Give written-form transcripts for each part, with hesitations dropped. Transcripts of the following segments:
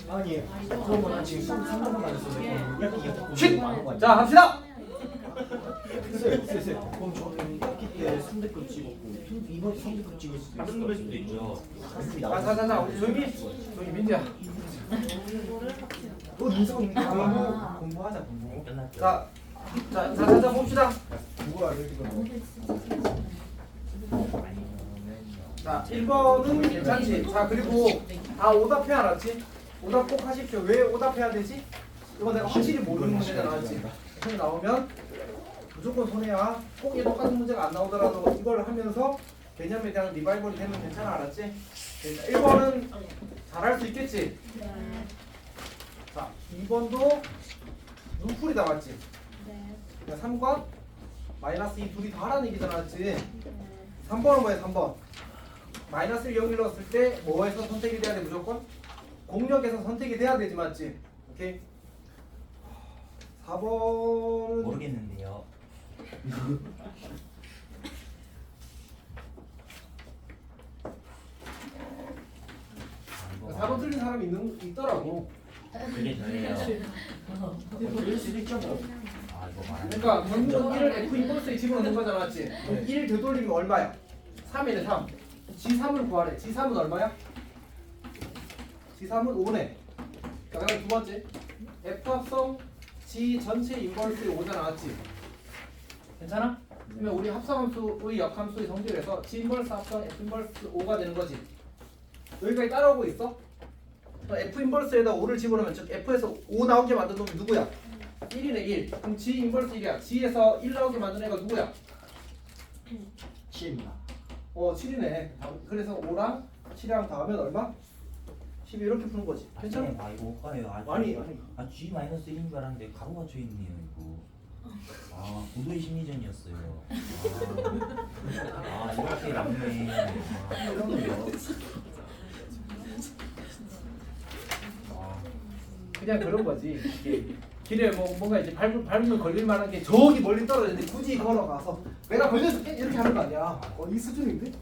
아니 그러면 지금 3번만 맞았어. 이렇게 쉿! 많은 거 아니야? 자 합시다. 쎄. 그럼 저는 1학기 때 3대급 찍었고 이번 3대급 찍을 수도 다른 걸 수도 있죠. 자자자자 우리 조용히 민지야. 또 민서가 공부하자 공부. 끝났죠. 자 봅시다. 국어가 이렇게 자 1번은 괜찮지. 자 그리고 다 오답해야 알았지? 오답 꼭 하십시오. 왜 오답해야 되지? 이거 내가 확실히 모르는 문제가 나왔지. 시험에 나오면 무조건 손해야. 꼭 이 똑같은 문제가 안 나오더라도 이걸 하면서 개념에 대한 리바이벌이 되면 괜찮아. 알았지? 그러니까 1번은 잘할 수 있겠지? 자 2번도 눈풀이다 맞지? 3과 마이너스 이 둘이 다 하라는 얘기잖아. 맞지? 3번은 뭐야 3번 마이너스를 0을 넣었을 때 뭐에서 선택이 돼야 돼? 무조건? 공역에서 선택이 돼야 되지 맞지? 오케이? 4번은 모르겠는데요. 4번 틀린 사람이 있더라고. 그게 저예요. 그럴 수도 있죠 뭐. 아 이거 말하는 그러니까 방금 1을 F 인버스에 집어넣는 거잖아 맞지? 그럼 1 되돌리면 얼마야? 3이네 3 G3을 구하래. G3은 얼마야? G3은 5네. 그다음 두 번째 F 합성 G 전체 인버스의 5잖아 맞지? 괜찮아? 그러면 우리 합성함수의 역함수의 성질에서 G 인버스 합성 F 인버스 5가 되는 거지. 여기까지 따라오고 있어? F 인버스에다 5를 집어넣으면 즉 F에서 5 나오게 만든 놈이 누구야? 1이네 1. 그럼 G 인버스 1이야. G에서 1 나오게 만든 애가 누구야? 7입니다. 7이네. 그래서 5랑 7이랑 더하면 얼마? 12 이렇게 푸는 거지. 괜찮아? 아 이거 엇가요. 아니. 아 G 마이너스 1인 줄 알았는데 가로가 쳐 있네요 이거. 아 고도의 심리전이었어요. 아 이렇게 남네. 아 그러네요. 그냥 그런 거지. 이게 길에 뭔가 이제 밟으면 걸릴 만한 게 저기 멀리 떨어졌는데 굳이 걸어가서 내가 걸렸을게 이렇게 하는 거 아니야. 이 수준인데?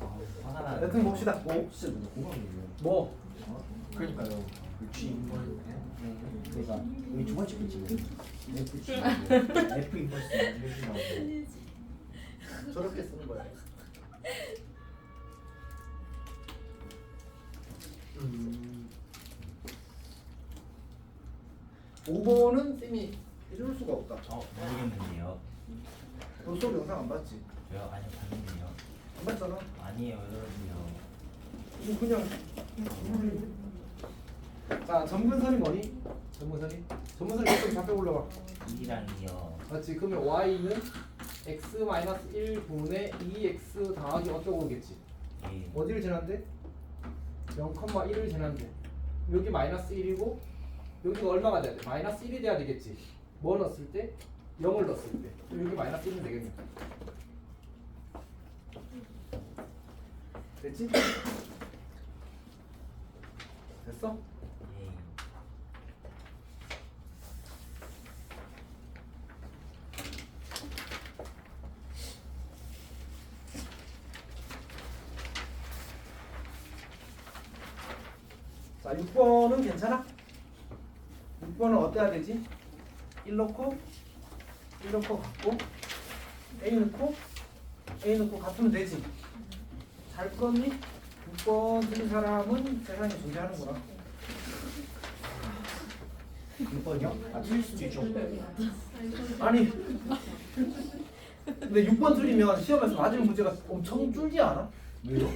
화가 나. 여튼 봅시다. 진짜 공감이에요. 뭐? 그러니까요. 그 G 인버스. 그러니까 여기 두 번째 거 찍어요. F G F 인버스 이렇게 나오고. 저렇게 쓰는 거야. 5번은 쌤이 이럴 수가 없다. 모르겠는데요. 너 수업 영상 안 봤지? 저요 아니요 봤는데요. 안 봤잖아. 아니에요 여러분요. 이거 그냥. 자 점근선이 뭐니? 점근선이 이쪽에 잡혀 올라가. 2랑이요. 맞지? 그러면 y는 x-1분의 2x 더하기 어쩌고 오겠지? 예. 어디를 지난데? 0,1을 지난데 여기 마이너스 1이고 여기가 얼마가 돼야 돼? 마이너스 1이 돼야 되겠지. 뭐 넣었을 때? 0을 넣었을 때 여기 마이너스 1은 되겠네. 됐지? 됐어? 예. 자 6번은 괜찮아? 6번은 어때야 되지? 1 넣고 갖고 A 넣고 같으면 되지. 잘 풀었니? 6번 틀린 사람은 세상에 존재하는구나. 6번이요? 아 틀릴 수도 있죠. 아니 근데 6번 틀리면 시험에서 맞을 문제가 엄청 줄지 않아? 왜요?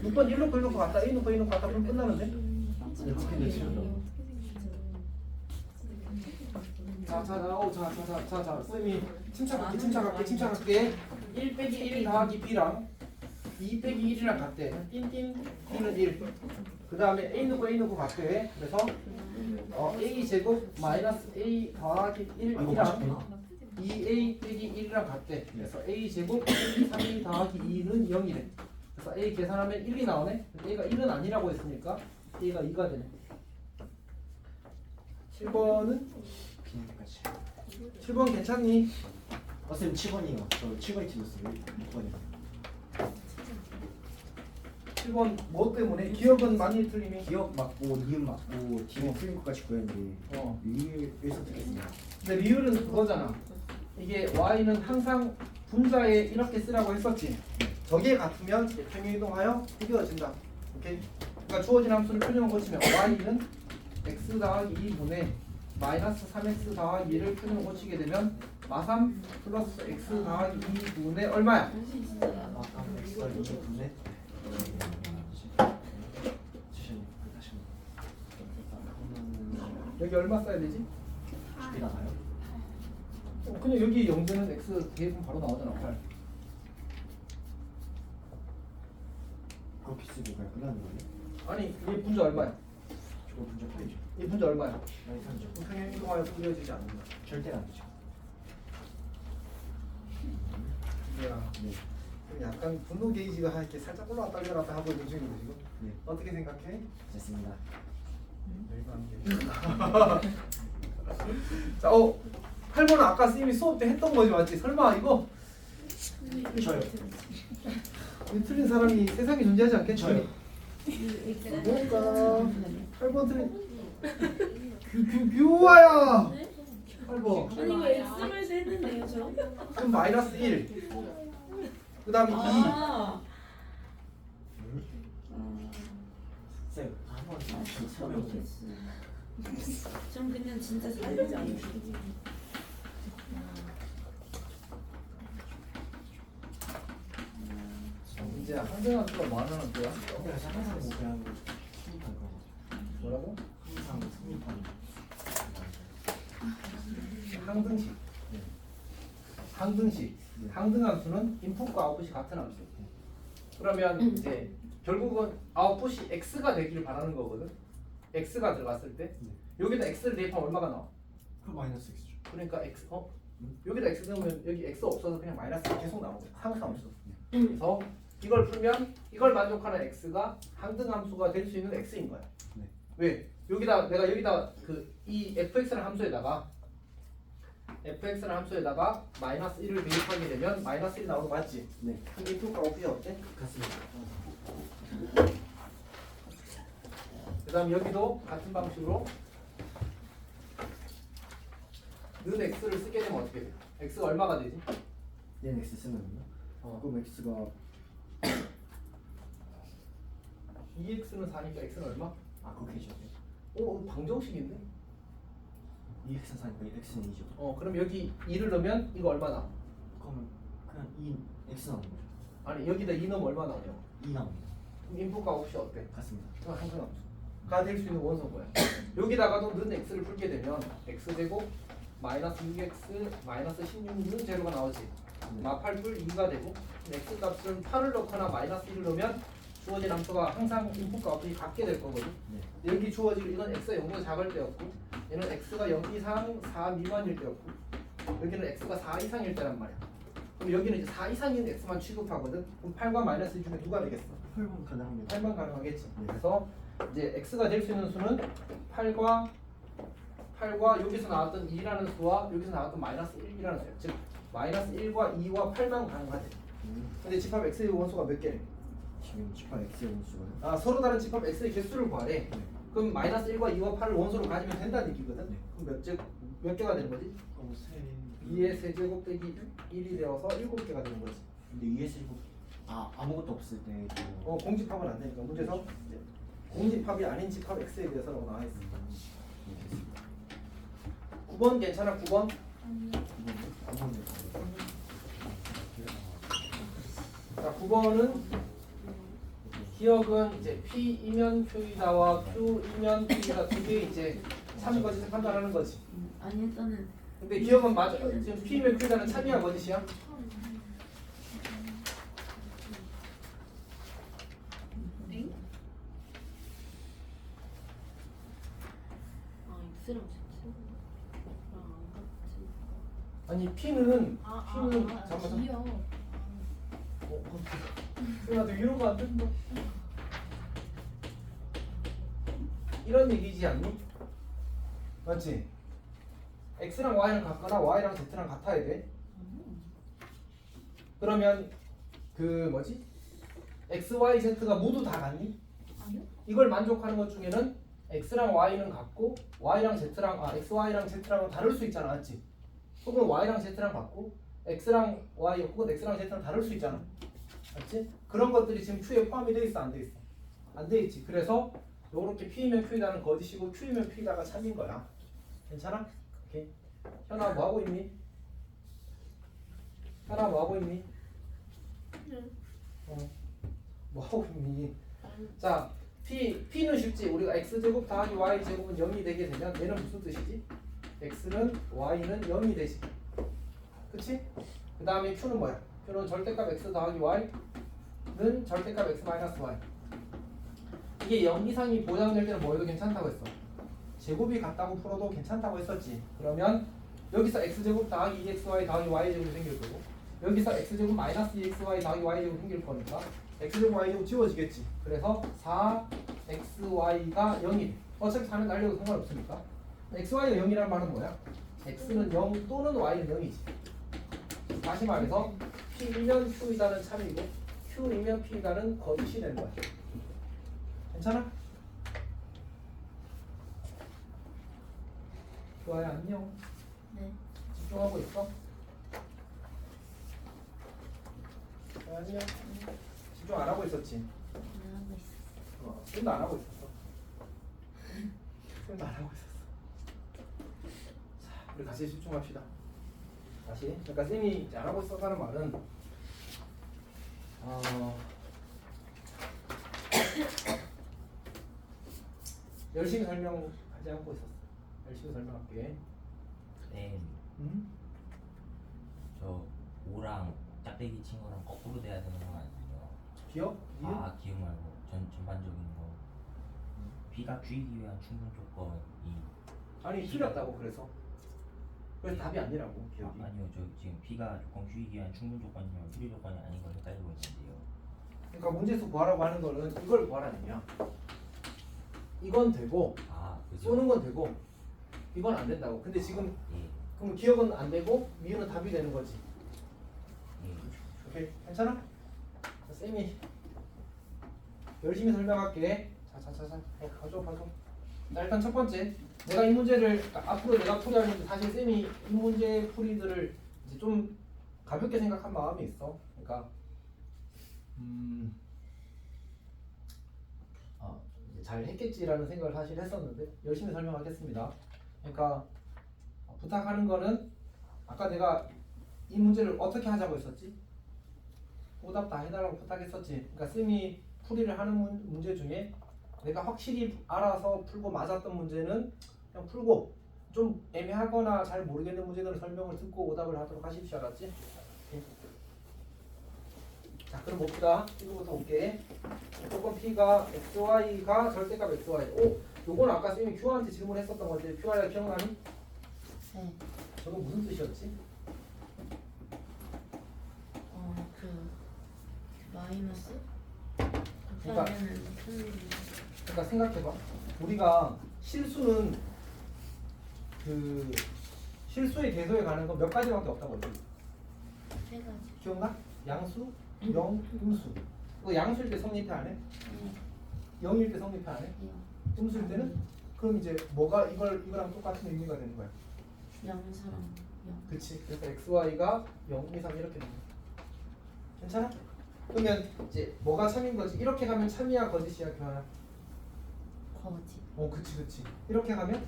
6번 1 넣고 갔다 A 넣고 갔다 그럼 끝나는데? 어떻게 되시나요? 자, 쌤이 침착할게. 1 빼기 1 더하기 B랑 2 빼기 1이랑 같대. 띵띵 B는 1. 그 다음에 A 넣고 같대. 그래서 A 제곱 마이너스 A 더하기 1이랑 2A 빼기 1이랑 같대. 그래서 A 제곱 1, 3A 더하기 2는 0이래. 그래서 A 계산하면 1이 나오네. A가 1은 아니라고 했으니까 A가 2가 되네. 7번은? 7번 괜찮니? 쌤 7번이요. 저 7번이 틀렸어요. 6번이요. 7번 뭐 때문에? 기억은 많이 틀리니? 기억 맞고 니은 맞고 뒤에 틀린 것까지 구했는데 위에서 틀렸습니다. 근데 리을은 그거잖아. 이게 y는 항상 분자에 이렇게 쓰라고 했었지. 저게 같으면 이제 평행 이동하여 해결진다. 오케이? 그러니까 주어진 함수를 표준형 고치면 y는 x 더하기 2분의 마이너스 3x 더하기 2를 표준형 고치게 되면 마3 플러스 x 더하기 2분의 얼마야? 엑스가 2분의 여기 얼마 써야 되지? 이게 나가요? 그냥 여기 영재는 x 대입은 바로 나오잖아. 8. 그렇게 쓰고 그냥 끝나는 거예요? 아니 얘 분자 얼마야? 저거 분자 풀이죠. 얘 분자 얼마야? 많이 산죠. 평행 이동하여 풀려지지 않는다. 절대로 안 되죠. 야, 네. 약간 분노 게이지가 이렇게 살짝 올라왔다 내려왔다 하고 있는 중인데 지금. 네. 어떻게 생각해? 됐습니다. 자, 8번은 아까 선생님이 수업 때 했던 거지 맞지? 설마 이거 저요. 이 틀린 사람이 세상에 존재하지 않겠지? 저요. 뭘까? 8번 틀린 뷰와야 8번 아니 이거 X로 해서 했는데요 저? 그럼 마이너스 1. 그 다음에 2. 아, 쌤, 한번 저도 됐어. 전 그냥 진짜 살지 않아요. 이제 항생학교가 뭐 하는 학교야? 항상 뭐 그냥 승립한 거. 뭐라고? 항상 승립한 항등식. 네. 항등식. 네. 항등함수는 인풋과 아웃풋이 같은 함수. 그러면 이제 결국은 아웃풋이 x가 되기를 바라는 거거든. x가 들어갔을 때 네. 여기다 x를 대입하면 얼마가 나와? 그 마이너스 x죠. 그러니까 x 여기다 x 넣으면 여기 x 없어서 그냥 마이너스 계속 나오는 거야. 상수함수. 그래서 이걸 풀면 이걸 만족하는 x가 항등함수가 될 수 있는 x인 거야. 네. 왜? 여기다 내가 여기다 이 fx라는 함수에다가 마이너스 1을 대입하게 되면 마이너스 1 나오는 거 맞지? 네. 그럼 인풋과 아웃풋이 어때? 같습니다. 그 다음 여기도 같은 방식으로 는 x를 쓰게 되면 어떻게 돼? x가 얼마가 되지? 얘는 x 쓰면요. 그럼 x가 2x는 4니까 x는 얼마? 그렇게 해줘야 돼요. 오 방정식인데? 2x는 4니까 x는 2죠. 그럼 여기 2를 넣으면 이거 얼마 나와? 그러면 그냥 2x 나오는 거죠. 아니 여기다 2 넣으면 얼마 나오냐고. 2 나옵니다. 그럼 인풋과 아웃풋이 어때? 같습니다. 그럼 항등함수가 될 수 있는 원소는 뭐야? 여기다가도 는 x를 풀게 되면 x제곱 마이너스 6x 마이너스 16는 제로가 나오지. 마 8불 2가 되고 x 값은 8을 넣거나 마이너스 1을 넣으면 주어진 함수가 항상 인풋과 아웃풋이 같게 될 거거든. 네. 여기 주어질 이건 x가 0보다 작을 때였고 얘는 x가 0 이상 4 미만일 때였고 여기는 x가 4 이상일 때란 말이야. 그럼 여기는 이제 4 이상인 x만 취급하거든. 그럼 8과 마이너스 1 중에 누가 되겠어? 8번 가능합니다. 8만 가능하겠지. 네. 그래서 이제 x가 될 수 있는 수는 8과 여기서 나왔던 2라는 수와 여기서 나왔던 마이너스 1이라는 수야. 즉 마이너스 1과 2와 8만 가능하지. 근데 집합 x의 원소가 몇 개래? 지금 집합 x의 원수가 서로 다른 집합 x의 개수를 구하래. 그럼 마이너스 1과 2와 8을 원소로 가지면 된다는 얘기거든. 네. 그럼 몇 개가 되는 거지? 2의 세제곱 빼기 1이 되어서 7개가 되는 거지. 근데 2s 제곱 아무것도 없을 때 공집합은 안 되니까 문제에서 이제 공집합이 아닌 집합 x에 대해서라고 나와 있어. 9번 괜찮아? 9번? 자, 9번은 기억은 이제 P 이면 Q이다와 Q 이면 Q이다 두 개 이제 참 거짓을 판단하는 거지. 아니 일단은 근데 기억은 맞아. 지금 P 이면 Q이다는 참이야 거짓이야? X랑 Z랑 안 같지. 아니 P는 D요. 나도 이러면 안 된다. 이런 얘기지 않니? 맞지? X랑 Y랑 같거나 Y랑 Z랑 같아야 돼. 그러면 그 뭐지? x, y, z가 모두 다 같니? 아니요? 이걸 만족하는 것 중에는 x랑 y는 같고 y랑 z랑 x, y랑 z랑은 다를 수 있잖아, 맞지? 혹은 y랑 z랑 같고 x랑 y 혹은 x랑 z랑 다를 수 있잖아, 맞지? 그런 것들이 지금 Q에 포함이 돼 있어, 안 돼 있어? 안 돼 있지. 그래서 요렇게 P이면 Q이다는 거짓이고 Q이면 P이다가 참인 거야. 괜찮아? 오케이. 현아 뭐 하고 있니? 현아 뭐 하고 있니? 뭐 하고 있니? 자, P는 쉽지. 우리가 x제곱 더하기 y제곱은 0이 되게 되면 얘는 무슨 뜻이지? x는 y는 0이 되지. 그치? 그 다음에 Q는 뭐야? Q는 절대값 x 더하기 y는 절대값 x 마이너스 y. 이게 0 이상이 보장될 때는 뭐 해도 괜찮다고 했어? 제곱이 같다고 풀어도 괜찮다고 했었지. 그러면 여기서 x제곱 더하기 2xy 더하기 y제곱이 생길 거고 여기서 x제곱 마이너스 2xy 더하기 y제곱이 생길 거니까 x제곱 y제곱 지워지겠지. 그래서 4xy가 0이 돼. 어차피 4는 날려도 상관없으니까. xy가 0이라는 말은 뭐야? x는 0 또는 y는 0이지. 다시 말해서 P이면 Q이다는 참이고 Q이면 P이다는 거짓이 되는 거야. 괜찮아? 좋아요, 안녕. 네. 집중하고 있어? 안녕. 집중 안 하고 있었지? 네, 하고 있었어. 쌤도 안 하고 있었어. 쌤도 안 하고 있었어. 자, 우리 같이 집중합시다. 다시. 그러니까 쌤이 이제 안 하고 있었다는 말은 열심히 설명하지 않고 있었어. 열심히 설명할게. 네. 응? 저 5랑 짝대기 친 거랑 거꾸로 돼야 되는 거 아니에요? 기억? 이해? 아 기억 말고 전반적인 거. B가 Q이기 위한 충분 조건이 아니 틀렸다고 그래서 답이 아니라고 기억이. 아니요 저 지금 B가 조건 Q이기 위한 충분 조건이면 필요 조건이 아닌 걸 헷갈리고 있는데요. 그러니까 문제수 구하라고 하는 거는 이걸 구하라는 얘기야. 이건 되고 아 그죠? 쏘는 건 되고 이건 안 된다고. 근데 지금 예. 그럼 기억은 안 되고 미유는 답이 되는 거지. 예. 오케이 괜찮아? 자, 쌤이 열심히 설명할게. 자자자자 봐줘. 자 일단 첫 번째 내가 이 문제를 앞으로 내가 풀이할 문제 사실 쌤이 이 문제 풀이들을 이제 좀 가볍게 생각한 마음이 있어. 그러니까 이제 잘 했겠지라는 생각을 사실 했었는데 열심히 설명하겠습니다. 그러니까 부탁하는 거는 아까 내가 이 문제를 어떻게 하자고 했었지? 오답 다 해달라고 부탁했었지. 그러니까 쌤이 풀이를 하는 문제 중에 내가 확실히 알아서 풀고 맞았던 문제는 그냥 풀고 좀 애매하거나 잘 모르겠는 문제들은 설명을 듣고 오답을 하도록 하십시오. 알았지? 오케이. 자 그럼 봅시다. 이거부터 볼게. 조건 P가 XY가 절대값 XY. 요건 아까 쌤이 Q한테 질문했었던 건데 Q가 기억나니? 네. 저거 무슨 뜻이었지? 그 마이너스? 그러니까- 그러면은 그러니까 생각해봐. 우리가 실수는 그 실수의 대소에 가는 건 몇 가지밖에 없다고 했지. 세 가지. 기억나? 양수, 영, 음수. 그거 양수일 때 성립해 안 해? 네. 영일 때 성립해 안 해? 네. 음수일 때는? 그럼 이제 뭐가 이거랑 똑같은 의미가 되는 거야. 양수랑 영. 그치. 그래서 xy가 0 이상 이렇게 되는 거야. 괜찮아? 그러면 이제 뭐가 참인 거지? 이렇게 가면 참이야 거짓이야 교환아? 거짓. 그치. 이렇게 가면?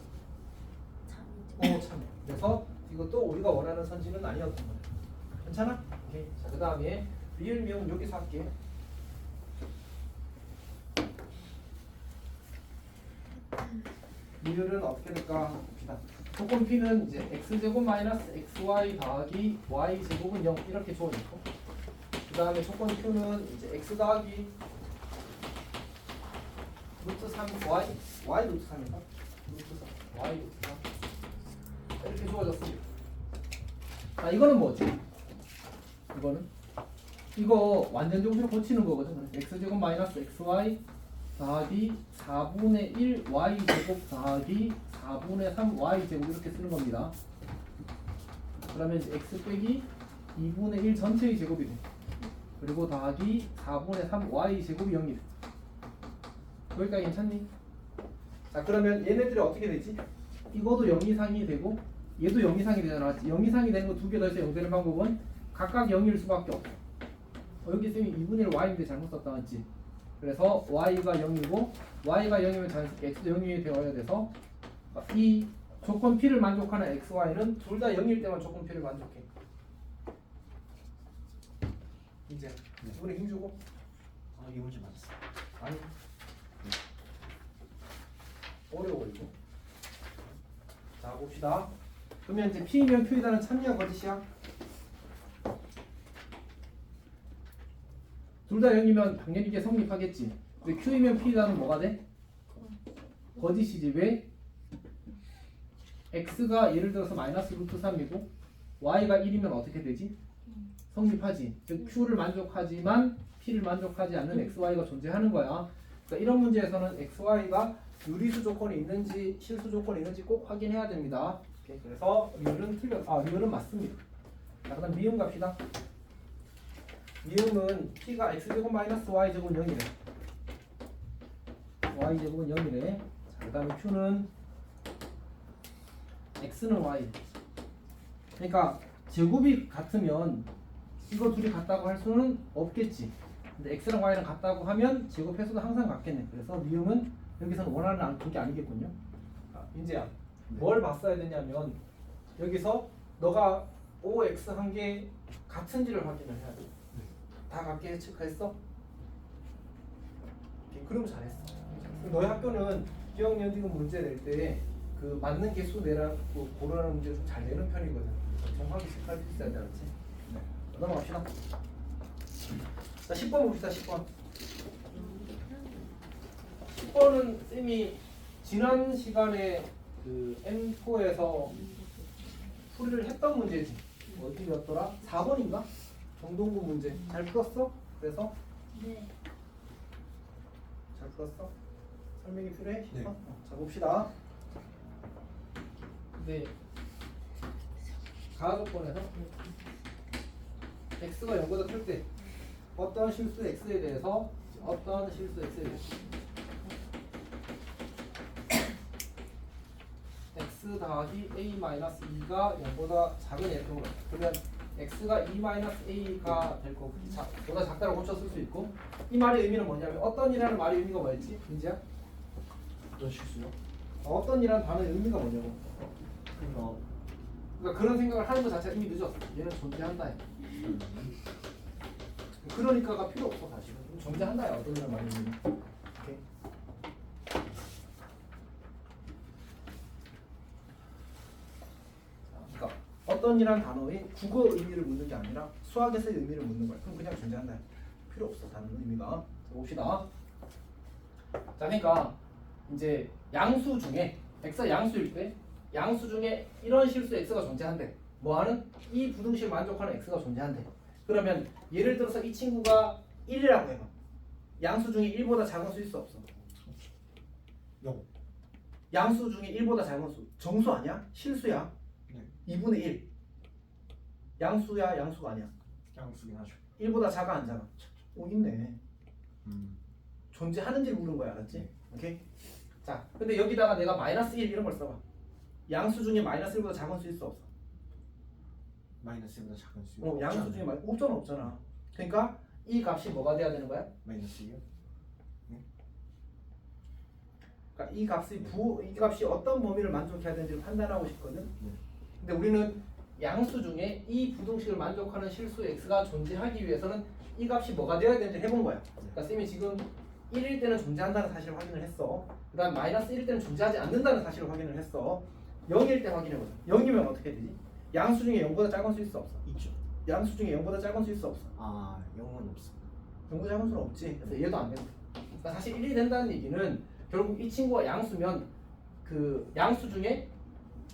참이죠. 참. 그래서 이것도 우리가 원하는 선지는 아니었던 거야. 괜찮아? 오케이. 자, 그 다음에 리을 미음 여기서 할게. 리을은 어떻게 될까 봅시다. 조건 P는 이제 x제곱 마이너스 xy 더하기 y제곱은 0 이렇게 주어졌고 그 다음에 조건 Q는 이제 x 더하기 루트 3 y 루트 3인가? 루트 3 y 루트 3 이렇게 주어졌습니다. 자 이거는 뭐지? 이거 완전 정수로 고치는 거거든. x제곱 마이너스 xy 더하기 4분의 1 y제곱 더하기 4분의 3 y제곱 이렇게 쓰는 겁니다. 그러면 이제 x 빼기 2분의 1 전체의 제곱이 돼. 그리고 더하기 4분의 3 y 제곱이 0이 돼. 여기까지 괜찮니? 자 그러면 얘네들이 어떻게 되지? 이것도 0 이상이 되고 얘도 0 이상이 되잖아. 0 이상이 되는 거 두 개 더해서 0 되는 방법은 각각 0일 수밖에 없어. 여기 쌤이 2분의 1 y인데 잘못 썼다 맞지? 그래서 y가 0이고 y가 0이면 자연스럽게 x도 0이 되어야 돼서 이 조건 p를 만족하는 x, y는 둘 다 0일 때만 조건 p를 만족해. 이제 이번에 힘주고 이 문제 맞았어. 아니 어려워 이거. 자 봅시다. 그러면 이제 P면 Q이다는 참이야 거짓이야? 둘 다 0이면 당연히 이게 성립하겠지. 근데 Q이면 P이다는 뭐가 돼? 거짓이지. 왜? X가 예를 들어서 마이너스 루트 3이고 Y가 1이면 어떻게 되지? 성립하지. 즉 Q를 만족하지만 P를 만족하지 않는 X, Y가 존재하는 거야. 그러니까 이런 문제에서는 X, Y가 유리수 조건이 있는지 실수 조건이 있는지 꼭 확인해야 됩니다. 오케이, 그래서 리을은 리을은 맞습니다. 자, 그다음 미음 갑시다. 미음은 P가 X제곱 마이너스 Y제곱은 0이래. Y제곱은 0이래. 자, 그다음에 Q는 X는 Y. 그러니까 제곱이 같으면 이거 둘이 같다고 할 수는 없겠지. 근데 X랑 Y랑 같다고 하면 제곱 횟수도 항상 같겠네. 그래서 미음은 여기서는 원하는 그게 아니겠군요. 아, 인재야, 뭘 봤어야 되냐면 여기서 너가 OX 한 게 같은지를 확인을 해야 돼. 다 같게 체크했어? 오케이, 그럼 잘했어. 너희 학교는 기억연기금 문제 낼 때 그 맞는 개수 내라고 고르는 문제 좀 잘 내는 편이거든. 정확히 체크할 수 있어야 돼, 알았지? 네. 넘어갑시다. 자, 10번 봅시다. 10번. 10번은 쌤이 지난 시간에 그 M4에서 풀이를 했던 문제지. 어디였더라? 4번인가? 정동구 문제. 잘 풀었어? 그래서? 네. 잘 풀었어? 설명이 필요해? 10번? 네. 자, 봅시다. 네. 가조건에서 x가 0보다 클 때 어떤 실수 x에 대해서 x 더하기 a 마이너스 2가 0보다 작은 이렇게 물어. 그러면 x가 2 마이너스 a가 될 거고 보다 작다고 고쳐 쓸 수 있고, 이 말의 의미는 뭐냐면 어떤이라는 말의 의미가 뭐였지? 민지야? 어떤 실수요? 어떤 이라는 단어의 의미가 뭐냐고. 그러니까 그런 생각을 하는 것 자체가 이미 늦었어. 얘는 존재한다. 그러니까가 필요 없어 사실은. 존재한다야 어떤 이라는 말의 의미. 오케이. 그러니까 어떤이란 단어의 국어 의미를 묻는 게 아니라 수학에서의 의미를 묻는 거야. 그럼 그냥 존재한다. 필요 없어 다른 의미가. 자, 봅시다. 자, 그러니까 이제 양수 중에 x가 양수일 때 양수 중에 이런 실수 x가 존재한대. 뭐하는? 이 부등식을 만족하는 x가 존재한대. 그러면 예를 들어서 이 친구가 1이라고 해봐. 양수 중에 1보다 작은 수 있어 없어? 0. 양수 중에 1보다 작은 수. 정수 아니야? 실수야. 네. 2분의 1. 양수야 양수가 아니야? 양수긴 하죠. 1보다 작아 안 작아? 오 있네. 음. 존재하는지를 물은 거야, 알았지? 네. 오케이? 자, 근데 여기다가 내가 마이너스 1 이런 걸 써봐. 양수 중에 마이너스 1보다 작은 수 있어 없어? 마이너스보다 작은 수. 양수 중에 없잖아. 그러니까 이 값이 뭐가 돼야 되는 거야? 마이너스요? 그러니까 이 값이 어떤 범위를 만족해야 되는지를 판단하고 싶거든. 네. 근데 우리는 양수 중에 이 부등식을 만족하는 실수 x가 존재하기 위해서는 이 값이 뭐가 되어야 되는지 해본 거야. 그러니까 쌤이 지금 1일 때는 존재한다는 사실을 확인을 했어. 그 다음 마이너스 1일 때는 존재하지 않는다는 사실을 확인을 했어. 0일 때 확인해보자. 0이면 어떻게 되지? 양수 중에 0보다 작은 수 있어 없어? 있죠. 양수 중에 0보다 작은 수 있어 없어? 아, 0은 없습니다. 0보다 작은 수는 없지. 그래서 얘도 안 된다. 그러니까 사실 1이 된다는 얘기는 결국 이 친구가 양수면 그 양수 중에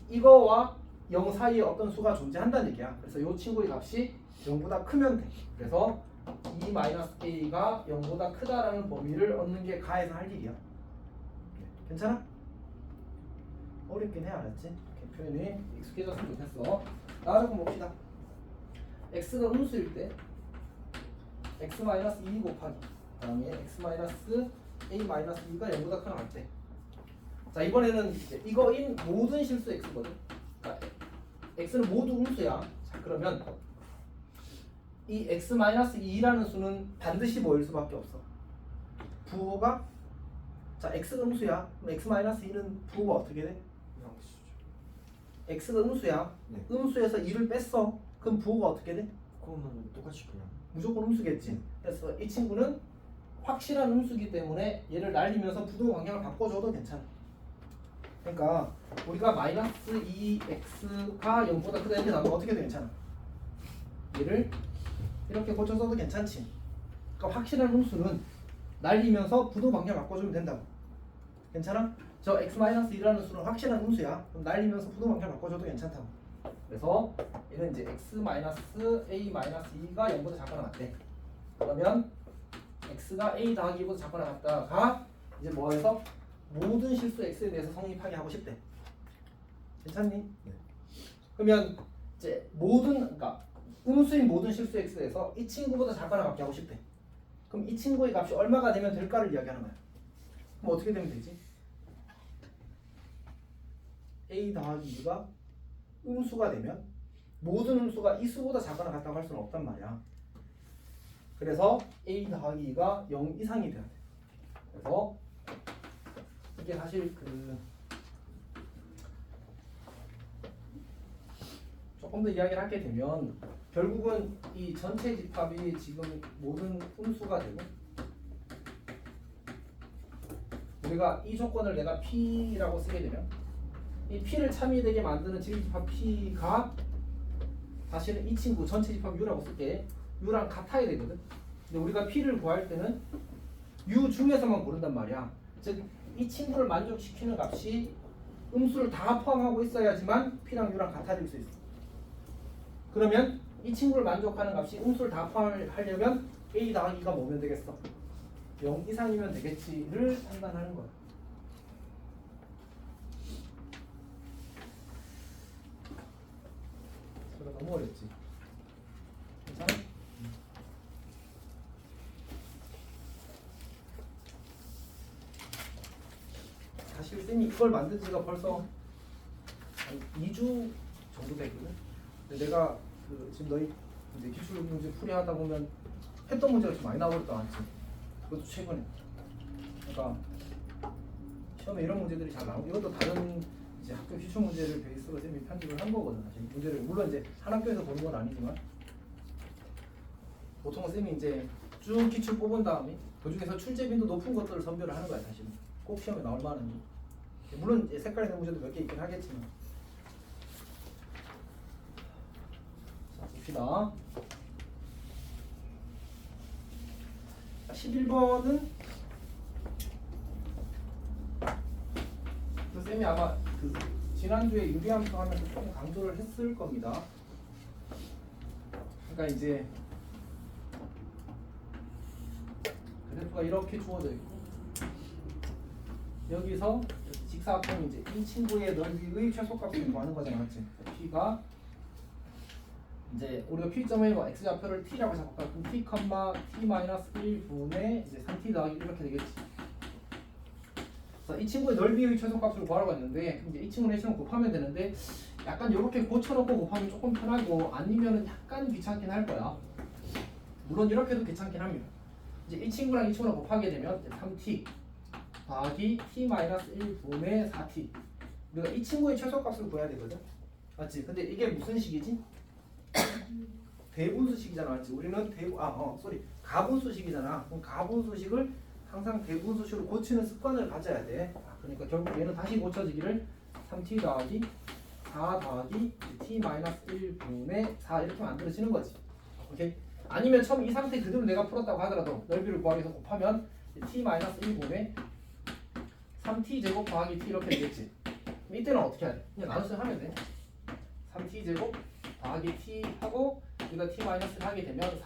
이거와 0 사이에 어떤 수가 존재한다는 얘기야. 그래서 이 친구의 값이 0보다 크면 돼. 그래서 2-a가 0보다 크다라는 범위를 얻는 게 가에서 할 일이야. 괜찮아? 어렵긴 해, 알았지? 이렇게 표현이 익숙해졌으면 좋겠어. 나와서 봅시다. x가 음수일 때 x-2 곱하기 그다음에 x-a-2가 0보다 크거나 같대. 자 이번에는 이제 이거인 모든 실수 x거든. 그러니까 x는 모두 음수야. 자 그러면 이 x-2라는 수는 반드시 뭐일 수밖에 없어. 부호가 자 x가 음수야. 그럼 x-2는 부호가 어떻게 돼? x가 음수야. 네. 음수에서 2를 뺐어. 그럼 부호가 어떻게 돼? 그거는 똑같이 그냥. 무조건 음수겠지. 그래서 이 친구는 확실한 음수기 때문에 얘를 날리면서 부도 방향을 바꿔줘도 괜찮아. 그러니까 우리가 마이너스 2x가 0보다 크다 이렇게 나오면 어떻게 해도 괜찮아. 얘를 이렇게 고쳐서도 괜찮지. 그러니까 확실한 음수는 날리면서 부도 방향 바꿔주면 된다고. 괜찮아? 저 x-1이라는 수는 확실한 음수야. 그럼 날리면서 부도 방향 바꿔줘도 괜찮다고. 그래서 얘는 이제 x-a-2가 0보다 작거나 같대. 그러면 x가 a 더하기 2보다 작거나 같다가 이제 뭐해서 모든 실수 x에 대해서 성립하게 하고 싶대. 괜찮니? 네. 그러면 이제 그러니까 음수인 모든 실수 x에 대해서 이 친구보다 작거나 같게 하고 싶대. 그럼 이 친구의 값이 얼마가 되면 될까를 이야기하는 거야. 그럼 어떻게 되면 되지? a 더하기 2가 음수가 되면 모든 음수가 이 수보다 작거나 같다고 할 수는 없단 말이야. 그래서 a 더하기 2가 0 이상이 돼야 돼. 그래서 이게 사실 조금 더 이야기를 하게 되면 결국은 이 전체 집합이 지금 모든 음수가 되고 우리가 이 조건을 내가 P라고 쓰게 되면 이 P를 참여되게 만드는 집합 P가 사실은 이 친구 전체 집합 U라고 쓸게. U랑 같아야 되거든. 근데 우리가 P를 구할 때는 U 중에서만 고른단 말이야. 즉 이 친구를 만족시키는 값이 음수를 다 포함하고 있어야지만 P랑 U랑 같아질 수 있어. 그러면 이 친구를 만족하는 값이 음수를 다 포함하려면 A 더하기가 뭐면 되겠어? 0 이상이면 되겠지를 판단하는 거야. 그래서 너무 어렵지. 괜찮아? 사실 쌤이 이걸 만든 지가 벌써 한 2주 정도 되거든. 근데 내가 지금 너희 이제 기출 문제 풀이하다 보면 했던 문제가 좀 많이 나와버렸다 않지? 그것도 최근에. 그러니까 시험에 이런 문제들이 잘 나오고 이것도 다른 이제 학교 기출 문제를 베이스로 쌤이 편집을 한 거거든. 사실 문제를 물론 이제 한 학교에서 보는 건 아니지만 보통은 쌤이 이제 쭉 기출 뽑은 다음에 그 중에서 출제 빈도 높은 것들을 선별을 하는 거야. 사실은 꼭 시험에 나올 만한. 물론 이제 색깔 있는 문제도 몇 개 있긴 하겠지만. 자 봅시다. 11번은 쌤이 아마 지난주에 유리함수 하면서 조금 강조를 했을 겁니다. 그러니까 이제 그래프가 이렇게 주어져 있고 여기서 직사각형이 이제 이 친구의 넓이의 최소값을 구하는 거잖아, 맞지? P가 이제 우리가 P점의 뭐 x좌표를 t라고 잡을까? 그럼 t, t-1분의 이제 3t 더하기 이렇게 되겠지. 그래서 이 친구의 넓이의 최소값을 구하라고 했는데 이제 이 친구는 H랑 곱하면 되는데 약간 이렇게 고쳐놓고 곱하면 조금 편하고 아니면은 약간 귀찮긴 할 거야. 물론 이렇게도 귀찮긴 합니다. 이제 이 친구랑 이 친구랑 곱하게 되면 3t 더하기 t-1분의 4t. 우리가 이 친구의 최소값을 구해야 되거든. 맞지? 근데 이게 무슨 식이지? 대분수식이잖아, 맞지? 우리는 가분수식이잖아. 그럼 가분수식을 항상 대분수식으로 고치는 습관을 가져야 돼. 그러니까 결국 얘는 다시 고쳐지기를 3t 더하기 4 더하기 t-1분의 4 이렇게 만들어지는 거지. 오케이? 아니면 처음 이 상태 그대로 내가 풀었다고 하더라도 넓이를 구하기 위해서 곱하면 t-1분의 3t 제곱 더하기 t 이렇게 되겠지. 그럼 이때는 어떻게 해야 돼? 그냥 나눠서 하면 돼. 3t 제곱 더하기 t 하고 우리가 t-를 하게 되면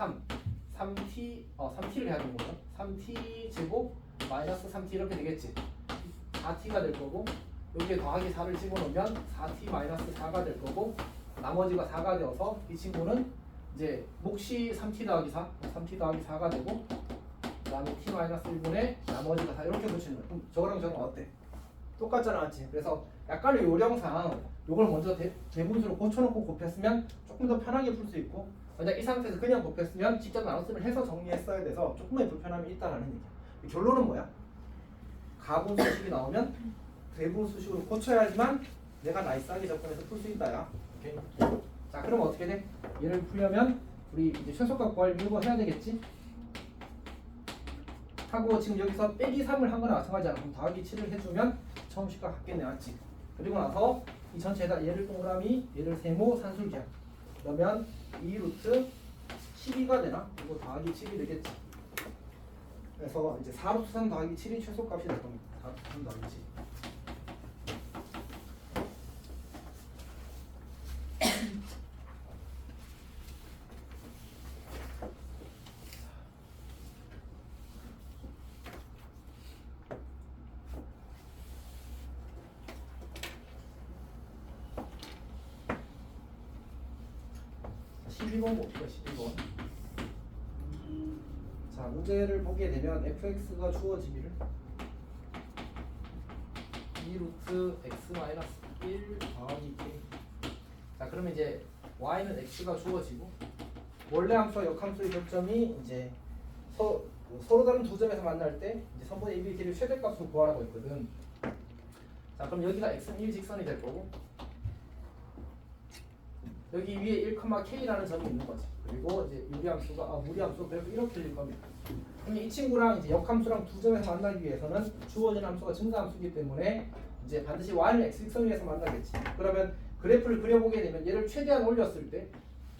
3t를 해야 되는 거죠. 3t 제곱 마이너스 3t 이렇게 되겠지. 4t가 될 거고 여기에 더하기 4를 집어넣으면 4t 마이너스 4가 될 거고 나머지가 4가 되어서 이 친구는 이제 몫이 3t 더하기 4, 3t 더하기 4가 되고 그 다음에 t-1분의 나머지가 4 이렇게 붙이는 거야. 그럼 저거랑 저거랑 어때? 똑같잖아, 맞지? 그래서 약간의 요령상 이걸 먼저 대분수로 고쳐놓고 곱했으면 조금 더 편하게 풀 수 있고, 만약 이 상태에서 그냥 곱했으면 직접 나눗셈을 해서 정리했어야 돼서 조금의 불편함이 있다라는 얘기야. 결론은 뭐야? 가분수식이 나오면 대분수식으로 고쳐야지만 내가 나이스하게 접근해서 풀 수 있다야. 오케이? 자, 그럼 어떻게 돼? 얘를 풀려면 우리 이제 최소값 구할 이거 해야 되겠지? 하고 지금 여기서 빼기 3을 한 거나 마찬가지잖아. 그럼 더하기 7을 해주면 처음 식과 같겠네, 맞지? 그리고 나서 이 전체에다 얘를 동그라미, 얘를 세모, 산술기야. 그러면 2루트 12가 되나? 이거 더하기 7이 되겠지. 그래서 이제 4루트 3 더하기 7이 최소값이 될 겁니다. 4루트 3 더하기 7. 자, 12번 봅시다. 12번. 자, 문제를 보게 되면 fx가 주어지기를 2루트 x-1 더하기 k. 자, 그러면 이제 y는 x가 주어지고 원래 함수와 역함수의 교점이 이제 서로 다른 두 점에서 만날 때 이제 선분 AB의 길이 최대값으로 구하라고 했거든. 자, 그럼 여기가 x는 1 직선이 될 거고 여기 위에 1,k라는 점이 있는 거지. 그리고 이제 무리함수가 무리함수 그래서 이렇게 될 겁니다. 그럼 이 친구랑 이제 역함수랑 두 점에서 만나기 위해서는 주어진 함수가 증가함수이기 때문에 이제 반드시 y는 x 직선 위에서 만나겠지. 그러면 그래프를 그려보게 되면 얘를 최대한 올렸을 때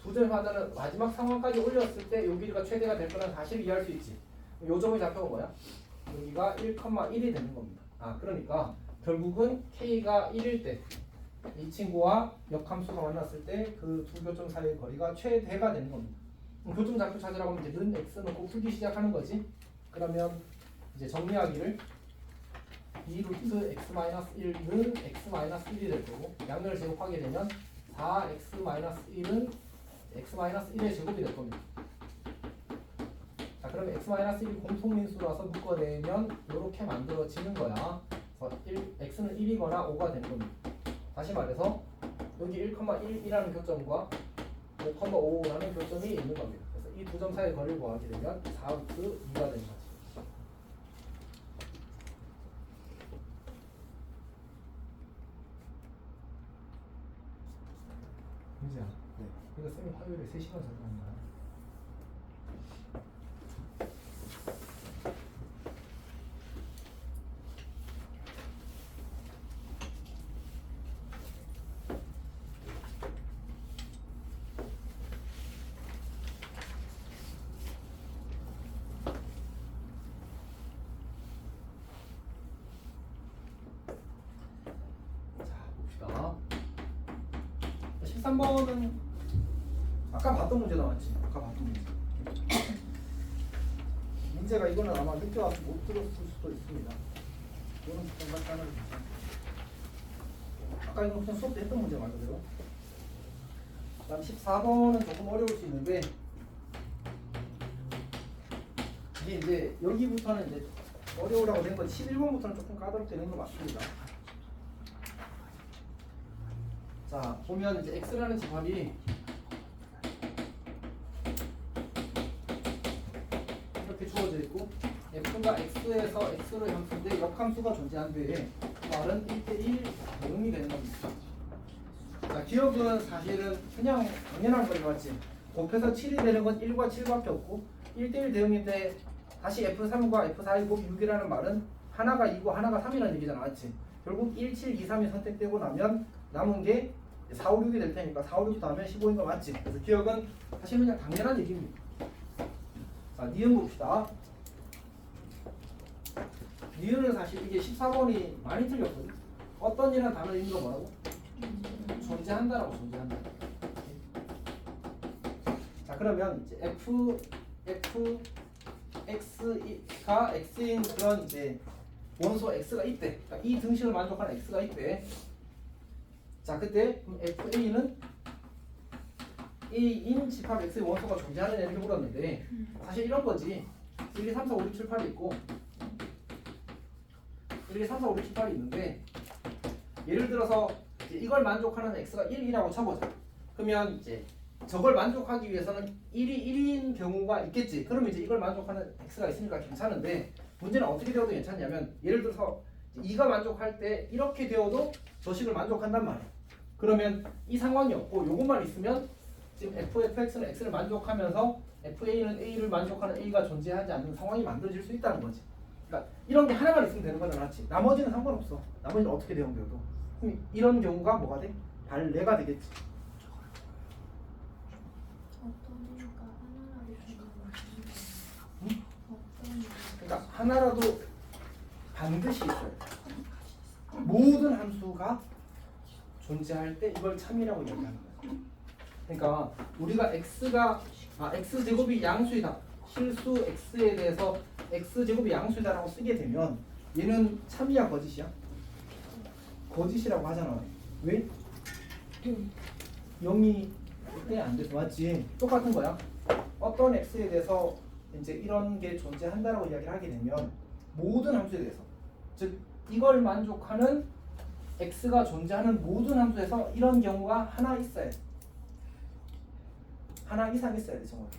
두 점에서 만나는 마지막 상황까지 올렸을 때 요 길이가 최대가 될 거라는 사실을 이해할 수 있지. 요 점의 좌표가 뭐야? 여기가 1,1이 되는 겁니다. 그러니까 결국은 k가 1일 때 이 친구와 역함수가 만났을 때 그 두 교점 사이의 거리가 최대가 되는 겁니다. 교점 좌표 찾으라고 하면 이제 는 x 넣고 풀기 시작하는 거지. 그러면 이제 정리하기를 2루트 x-1은 x-1이 될 거고 양면을 제곱하게 되면 4x-1은 x-1의 제곱이 될 겁니다. 자, 그러면 x-1이 공통인수라서 묶어내면 이렇게 만들어지는 거야. 그래서 x는 1이거나 5가 되는 겁니다. 다시 말해서 여기 1,1이라는 교점과 5,5라는 교점이 있는 겁니다. 그래서 이 두 점 사이의 거리를 구하게 되면 4루트 2가 되는 거지. 민지야, 네. 이거 쌤이 화요일에 3시간 전화한 거야. 자, 봅시다. 13번은 아까 봤던 문제 나왔지. 아까 봤던 문제. 문제가 이거는 아마 늦게 와서 못 들었을 수도 있습니다. 이거는 잠깐 따라주세요. 아까 이거 그냥 수업 때 했던 문제 말 그대로. 그다음 14번은 조금 어려울 수 있는데 이게 이제 여기부터는 이제 어려우라고 된 건 11번부터는 조금 까다롭게 거 맞습니다. 자, 보면 이제 x라는 집합이 이렇게 주어져 있고 f가 x에서 x로 함수인데 역함수가 존재한데 말은 1대1 대응이 되는 겁니다. 자, 기억은 사실은 그냥 당연한 걸 맞지. 곱해서 7이 되는 건 1과 7밖에 없고 1대1 대응인데 다시 f3과 f4이 곱 6이라는 말은 하나가 2고 하나가 3이라는 얘기잖아, 맞지? 결국 1, 7, 2, 3이 선택되고 나면 남은 게 4, 5, 6이 될 테니까 4, 5, 6 더하면 15인 거 맞지? 그래서 기억은 사실 그냥 당연한 얘기입니다. 자, 니은 봅시다. 니은은 사실 이게 14번이 많이 틀렸거든. 어떤 이라는 단어 있는 거 뭐라고? 존재한다라고. 존재한다. 자, 그러면 이제 x가 x인 그런 이제 원소 x가 있대. 그러니까 이 등식을 만족하는 x가 있대. 자, 그때 그럼 fa는 A인 집합 X의 원소가 존재하느냐 이렇게 물었는데 사실 이런 거지. 1, 2, 3, 4, 5, 6, 7, 8이 있고 1, 2, 3, 4, 5, 6, 7, 8이 있는데 예를 들어서 이제 이걸 만족하는 X가 1이라고 쳐보자. 그러면 이제 저걸 만족하기 위해서는 1이 1인 경우가 있겠지. 그러면 이제 이걸 만족하는 X가 있으니까 괜찮은데 문제는 어떻게 되어도 괜찮냐면 예를 들어서 2가 만족할 때 이렇게 되어도 저 식을 만족한단 말이야. 그러면 이 상황이 없고 요것만 있으면 지금 fx는 x를 만족하면서 fa는 a를 만족하는 a가 존재하지 않는 상황이 만들어질 수 있다는 거지. 그러니까 이런 게 하나만 있으면 되는 거잖아, 맞지? 나머지는 상관없어. 나머지는 어떻게 대응되어도. 그럼 이런 경우가 뭐가 돼? 발레가 되겠지. 어떤 애가 하나라도 응? 어떤 그러니까 하나라도 반드시 있어요. 모든 함수가 존재할 때 이걸 참이라고 얘기하는 거야. 그러니까 우리가 x 제곱이 양수이다. 실수 x에 대해서 x 제곱이 양수이다라고 쓰게 되면 얘는 참이야 거짓이야? 거짓이라고 하잖아. 왜? 0이 그때 안 돼서 맞지? 똑같은 거야. 어떤 x에 대해서 이제 이런 게 존재한다라고 이야기를 하게 되면 모든 함수에 대해서 즉 이걸 만족하는 x가 존재하는 모든 함수에서 이런 경우가 하나 있어야 돼. 하나 이상 있어야 돼 정확히.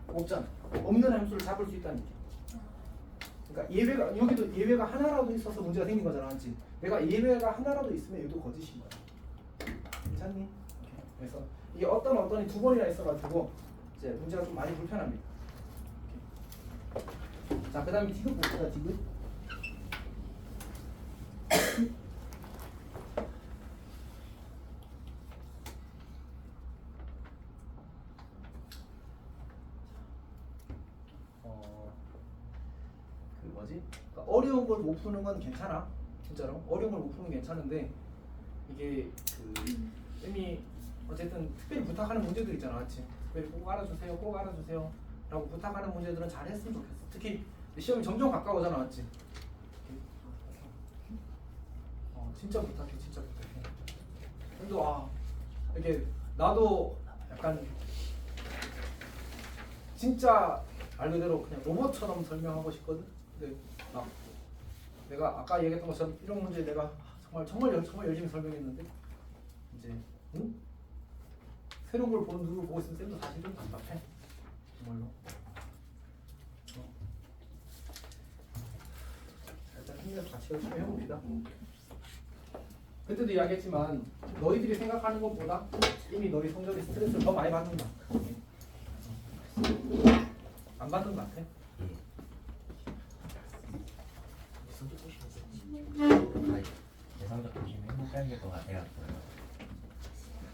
없잖아. 없는 함수를 잡을 수 있다는 얘기야. 그러니까 예외가 여기도 예외가 하나라도 있어서 문제가 생긴 거잖아, 맞지? 내가 예외가 하나라도 있으면 얘도 거짓인 거야. 괜찮니? 오케이. 그래서 이게 어떤이 두 번이나 있어가지고 이제 문제가 좀 많이 불편합니다. 오케이. 자, 그다음에 디귿 봅시다. 디귿. 그 뭐지? 그러니까 어려운 걸 못 푸는 건 괜찮아. 진짜로 어려운 걸 못 푸는 건 괜찮은데 이게 그 쌤이 어쨌든 특별히 부탁하는 문제들 있잖아, 맞지? 특별히 꼭 알아주세요, 꼭 알아주세요 라고 부탁하는 문제들은 잘 했으면 좋겠어. 특히 시험이 점점 가까워잖아, 맞지? 진짜 부탁해, 진짜 부탁해. 근데 이게 나도 약간 진짜 말 그대로 그냥 로봇처럼 설명하고 싶거든. 근데 막 내가 아까 얘기했던 것처럼 이런 문제 내가 정말 열심히 설명했는데 이제 새로운 걸 보는 눈을 보고 있으면 쌤도 사실 좀 답답해. 정말로. 일단 힘내서 같이 열심히 해봅시다. 그때도 이야기했지만 너희들이 생각하는 것보다 이미 너희 성적이 스트레스를 더 많이 받는다. 안 받는 것 같아? 내 성적 보시면 행복할 것 같아갖고요.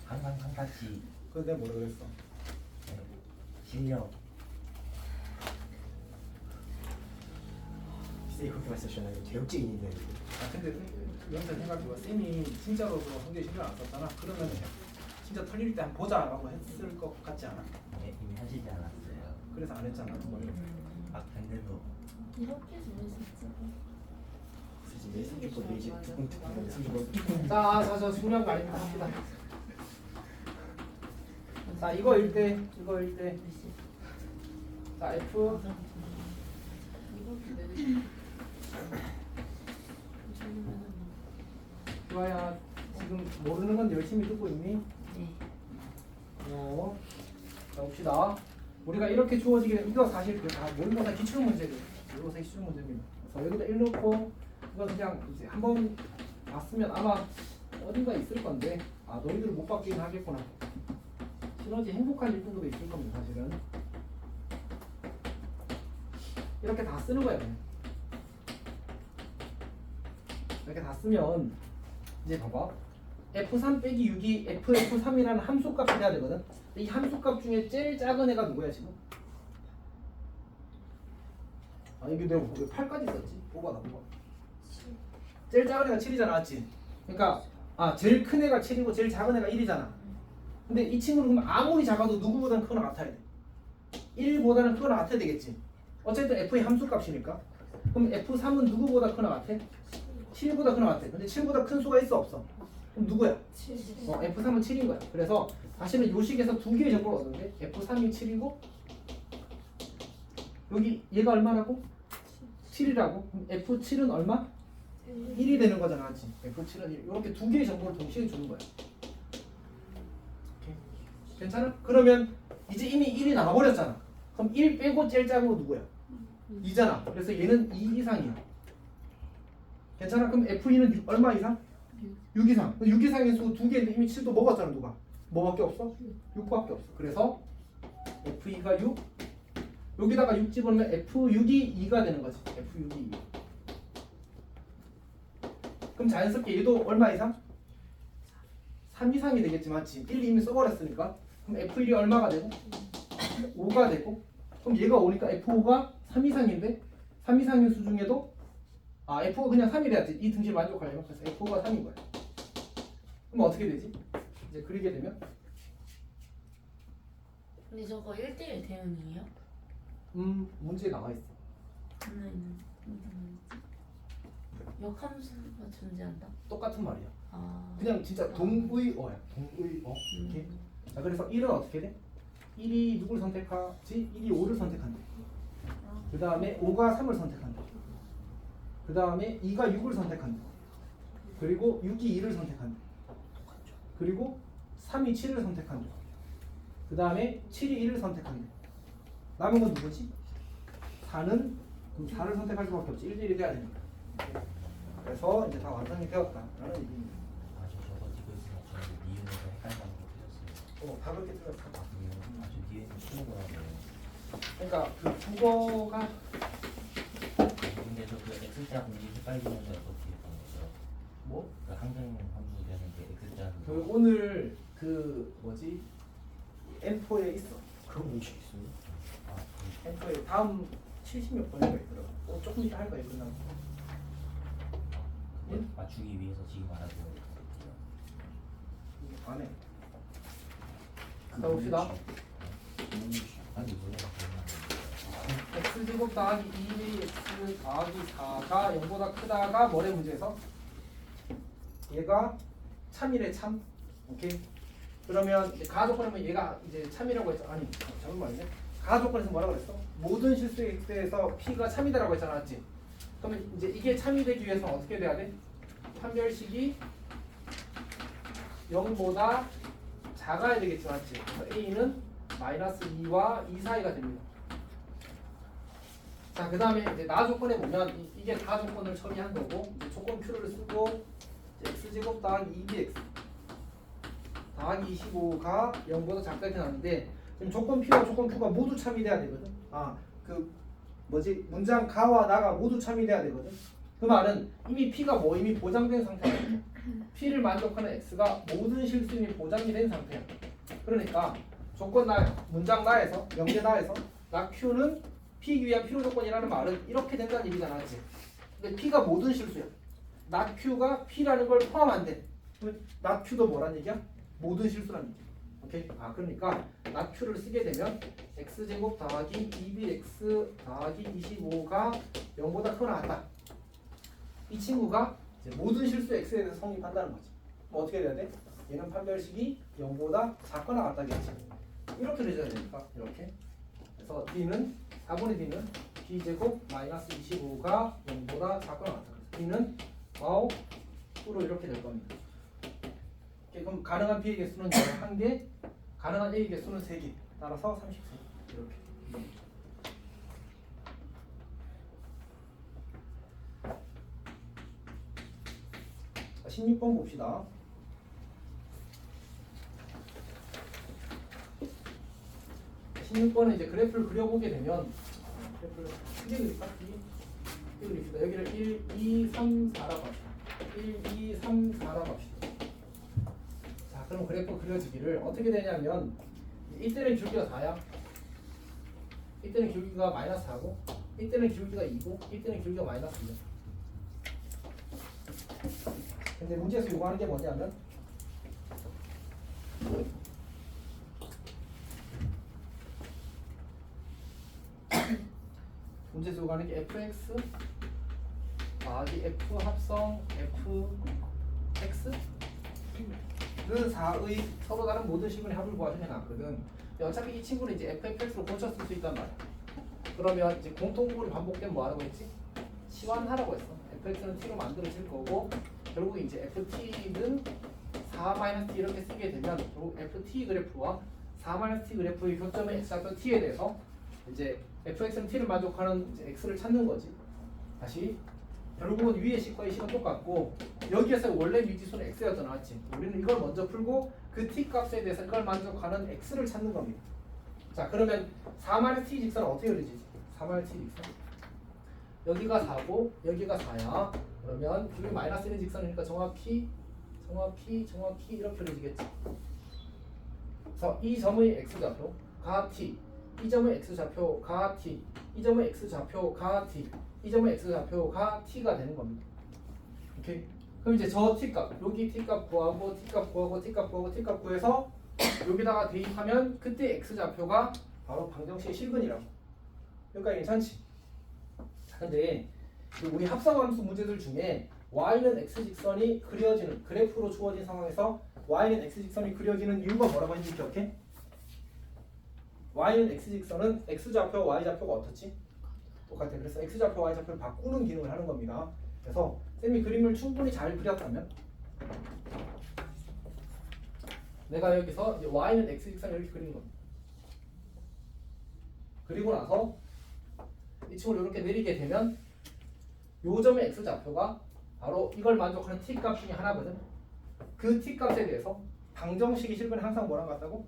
항상 한같이 그래서 내가 뭐라 그랬어? 실력 쌤이 그렇게 말씀하셨나요? 개혁적인인데. 근데 여기서 생각해봐. 쌤이 진짜로 그 성적에 신경 안 썼잖아. 그러면 진짜 털릴 때 한번 보자라고 했을 것 같지 않아? 이미 하시지 않았어요. 그래서 안 했잖아. 정말. 아 근데도 이렇게 재밌었어. 자, 중요한 거 아닙니다. 합시다. 자, 이거 일 때. 자, F. 주아야, 지금 모르는 건 열심히 듣고 있니? 네. 자, 봅시다. 우리가 이렇게 주어지게 되면 이거 사실 다 모의고사 기출 문제예요. 모의고사 기출 문제입니다. 그래서 여기다 1 넣고 이거 그냥 이제 한번 봤으면 아마 어딘가 있을 건데 너희들 못 받긴 하겠구나. 시너지 행복한 1등급에 있을 겁니다. 사실은 이렇게 다 쓰는 거예요. 이렇게 다 쓰면 이제 봐봐. F3 빼기 6이 FF3이라는 함수값이 돼야 되거든. 이 함수값 중에 제일 작은 애가 누구야 지금? 이게 내가 왜 8까지 썼지? 뽑아. 제일 작은 애가 7이잖아, 맞지? 그러니까 제일 큰 애가 7이고 제일 작은 애가 1이잖아. 근데 이 친구는 그럼 아무리 작아도 누구보다는 크거나 같아야 돼. 1보다는 크거나 같아야 되겠지. 어쨌든 F의 함수값이니까. 그럼 F3은 누구보다 크거나 같아? 7보다 크거나 같아. 근데 7보다 큰 수가 있어 없어? 그럼 누구야? 7. F3은 7인 거야. 그래서 다시는 요식에서 두 개의 정보를 얻는데 F3이 7이고 여기 얘가 얼마라고? 7이라고? 그럼 F7은 얼마? 1이 되는 거잖아, 맞지? F7은 1. 이렇게 두 개의 정보를 동시에 주는 거야. 오케이. 괜찮아? 그러면 이제 이미 1이 나와버렸잖아. 그럼 1 빼고 제일 작은 거 누구야? 2잖아. 그래서 얘는 2 이상이야. 괜찮아? 그럼 F2는 얼마 이상? 6 이상. 6 이상의 수 두 개인데 이미 7도 먹었잖아, 누가? 뭐밖에 없어? 6밖에 없어. 그래서 F2가 6. 여기다가 6 집어넣으면 F6이 2가 되는 거지. F6이 2. 그럼 자연스럽게 얘도 얼마 이상? 3 이상이 되겠지, 맞지? 1 이미 써버렸으니까. 그럼 F1이 얼마가 되고? 5가 되고. 그럼 얘가 오니까 F5가 3 이상인데 3 이상인 수 중에도 F5가 그냥 3이래야지. 이 등식 만족하려면. 그래서 F5가 3인 거야. 그럼 어떻게 되지? 이제 그리게 되면 근데 저거 1대1 대응이에요? 문제에 나와 있어. 하나는 역함수가 존재한다? 똑같은 말이야. 아. 그냥 진짜 동의어야. 동의어. 이렇게. 자, 그래서 1은 어떻게 돼? 1이 누굴 선택하지? 1이 5를 선택한대. 그 다음에 5가 3을 선택한대. 그 다음에 2가 6을 선택한대. 그리고 6이 2를 선택한대. 그리고 3이 7을 선택한대. 그 다음에 7이 1을 선택한대. 남은 건 누구지? 4는 그럼 4를 선택할 수밖에 없지. 1대1이 돼야 되니까. 그래서 이제 다 완성이 되었다라는 얘기입니다. 저거 찍고 있으면 저는 이윤에서 헷갈리는 거 틀렸어요. 다 그렇게 틀렸어. 저 뒤에 있는 친구더라고요. 그러니까 그 국어가 근데 저 그 X자 공지 헷갈리는데 어떻게 하는 거죠? 뭐? 그 항등 함수 되는데 X자 그 오늘 그 뭐지? M4에 있어. 그런 문제 있어요? M4에 다음 70몇 번인가 있더라고. 조금 이따 할 거야 끝나고. 그걸 맞추기 위해서 지금 알아보는 거예요. 안 해. 자 봅시다. 아니 몰라. X제곱 더하기 2X 더하기 4가 0보다 크다가 뭐래 문제에서? 얘가 참이래 참. 오케이. 그러면 이제 가조건이면 얘가 이제 참이라고 했죠. 아니 잘못 말했네. 가조건에서 뭐라고 그랬어? 모든 실수 X에서 P가 참이다라고 했잖아, 맞지? 그러면 이제 이게 참이 되기 위해서는 어떻게 돼야 돼? 판별식이 0보다 작아야 되겠지, 맞지? 그래서 A는 마이너스 2와 2 사이가 됩니다. 자, 그 다음에 이제 나 조건에 보면 이게 다 조건을 처리한 거고 이제 조건 Q를 쓰고 X제곱 더하기 2bx 더하기 25가 0보다 작다 이렇게 나왔는데 지금 조건 P와 조건 Q가 모두 참이 돼야 되거든. 그 뭐지? 문장 가와 나가 모두 참이 돼야 되거든. 그 말은 이미 P가 이미 보장된 상태야. P를 만족하는 X가 모든 실수 이미 보장이 된 상태야. 그러니까 조건 나 문장 나에서 명제 나에서 나 Q는 P 위한 필요 조건이라는 말은 이렇게 된다는 얘기잖아, 맞지? 근데 P가 모든 실수야. 나 Q가 P라는 걸 포함 안 돼. 그러면 나 Q도 뭐란 얘기야? 모든 실수란 얘기야. 오케이? 그러니까 나 Q를 쓰게 되면 X제곱 더하기 2bx 더하기 25가 0보다 크거나 같다. 이 친구가 이제 모든 실수 X에 대해서 성립한다는 거지. 그럼 어떻게 돼야 돼? 얘는 판별식이 0보다 작거나 같다겠지. 이렇게 되져야 되니까 이렇게. 그래서 D는 4분의 D는 B제곱 마이너스 25가 0보다 작거나 같다. 그래서 D는 9로 이렇게 될 겁니다. 그럼 가능한 B의 개수는 11개, 가능한 A의 개수는 3개. 따라서 33. 이렇게. 16번 봅시다. 자, 16번은 이제 그래프를 그려보게 되면 그래프를 크게 그릴까? 크게 그립시다. 여기를 1, 2, 3, 4라고 합시다. 1, 2, 3, 4라고 합시다. 자, 그럼 그래프 그려지기를 어떻게 되냐면 이때는 길이가 4야. 이때는 길이가 마이너스 4고 이때는 길이가 2고 이때는 길이가 마이너스 2야. 근데 문제에서 요구하는 게 뭐냐면 문제에서 요구하는 게 fx 더하기 f 합성 fx 4의 서로 다른 모든 식분의 합을 구하시면 나왔거든. 어차피 이 친구는 이제 fx로 고쳐 쓸 수 있단 말이야. 그러면 이제 공통분이 반복되면 뭐 하라고 했지? 치환하라고 했어. fx는 t로 만들어질 거고 결국 이제 ft는 4-t 이렇게 쓰게 되면 결국 ft 그래프와 4-t 그래프의 교점의 x좌표 t에 대해서 이제 fx는 t를 만족하는 이제 x를 찾는 거지. 다시 결국은 위의 식과 이 식은 똑같고 여기에서 원래 미지수는 x였잖아, 맞지? 우리는 이걸 먼저 풀고 그 t 값에 대해서 이걸 만족하는 x를 찾는 겁니다. 자, 그러면 4-t 직선은 어떻게 그려지지? 4-t 직선 여기가 4고 여기가 4야. 그러면 여기 마이너스 1의 직선이니까 정확히 이렇게 그려지겠지. 그래서 이 점의 x좌표가 t, 이 점의 x좌표가 t, 이 점의 x좌표가 t, 이 점의 x좌표가 t가 되는 겁니다. 오케이. 그럼 이제 저 t값, 여기 t값 구하고 t값 구하고 t값 구하고 t값 구해서 여기다가 대입하면 그때 x좌표가 바로 방정식의 실근이라고. 여기까지 괜찮지? 자, 근데 우리 합성함수 문제들 중에 y는 x직선이 그려지는 그래프로 주어진 상황에서 y는 x직선이 그려지는 이유가 뭐라고 했는지 기억해? y는 x직선은 x좌표와 y좌표가 어떻지? 똑같아. 그래서 x좌표, y좌표를 바꾸는 기능을 하는 겁니다. 그래서 쌤이 그림을 충분히 잘 그렸다면 내가 여기서 이제 y는 x직선을 이렇게 그리는 겁니다. 그리고 나서 이 친구를 이렇게 내리게 되면 요 점의 x좌표가 바로 이걸 만족하는 t값 중에 하나거든. 그 t값에 대해서 방정식이 실근에 항상 뭐랑 같다고?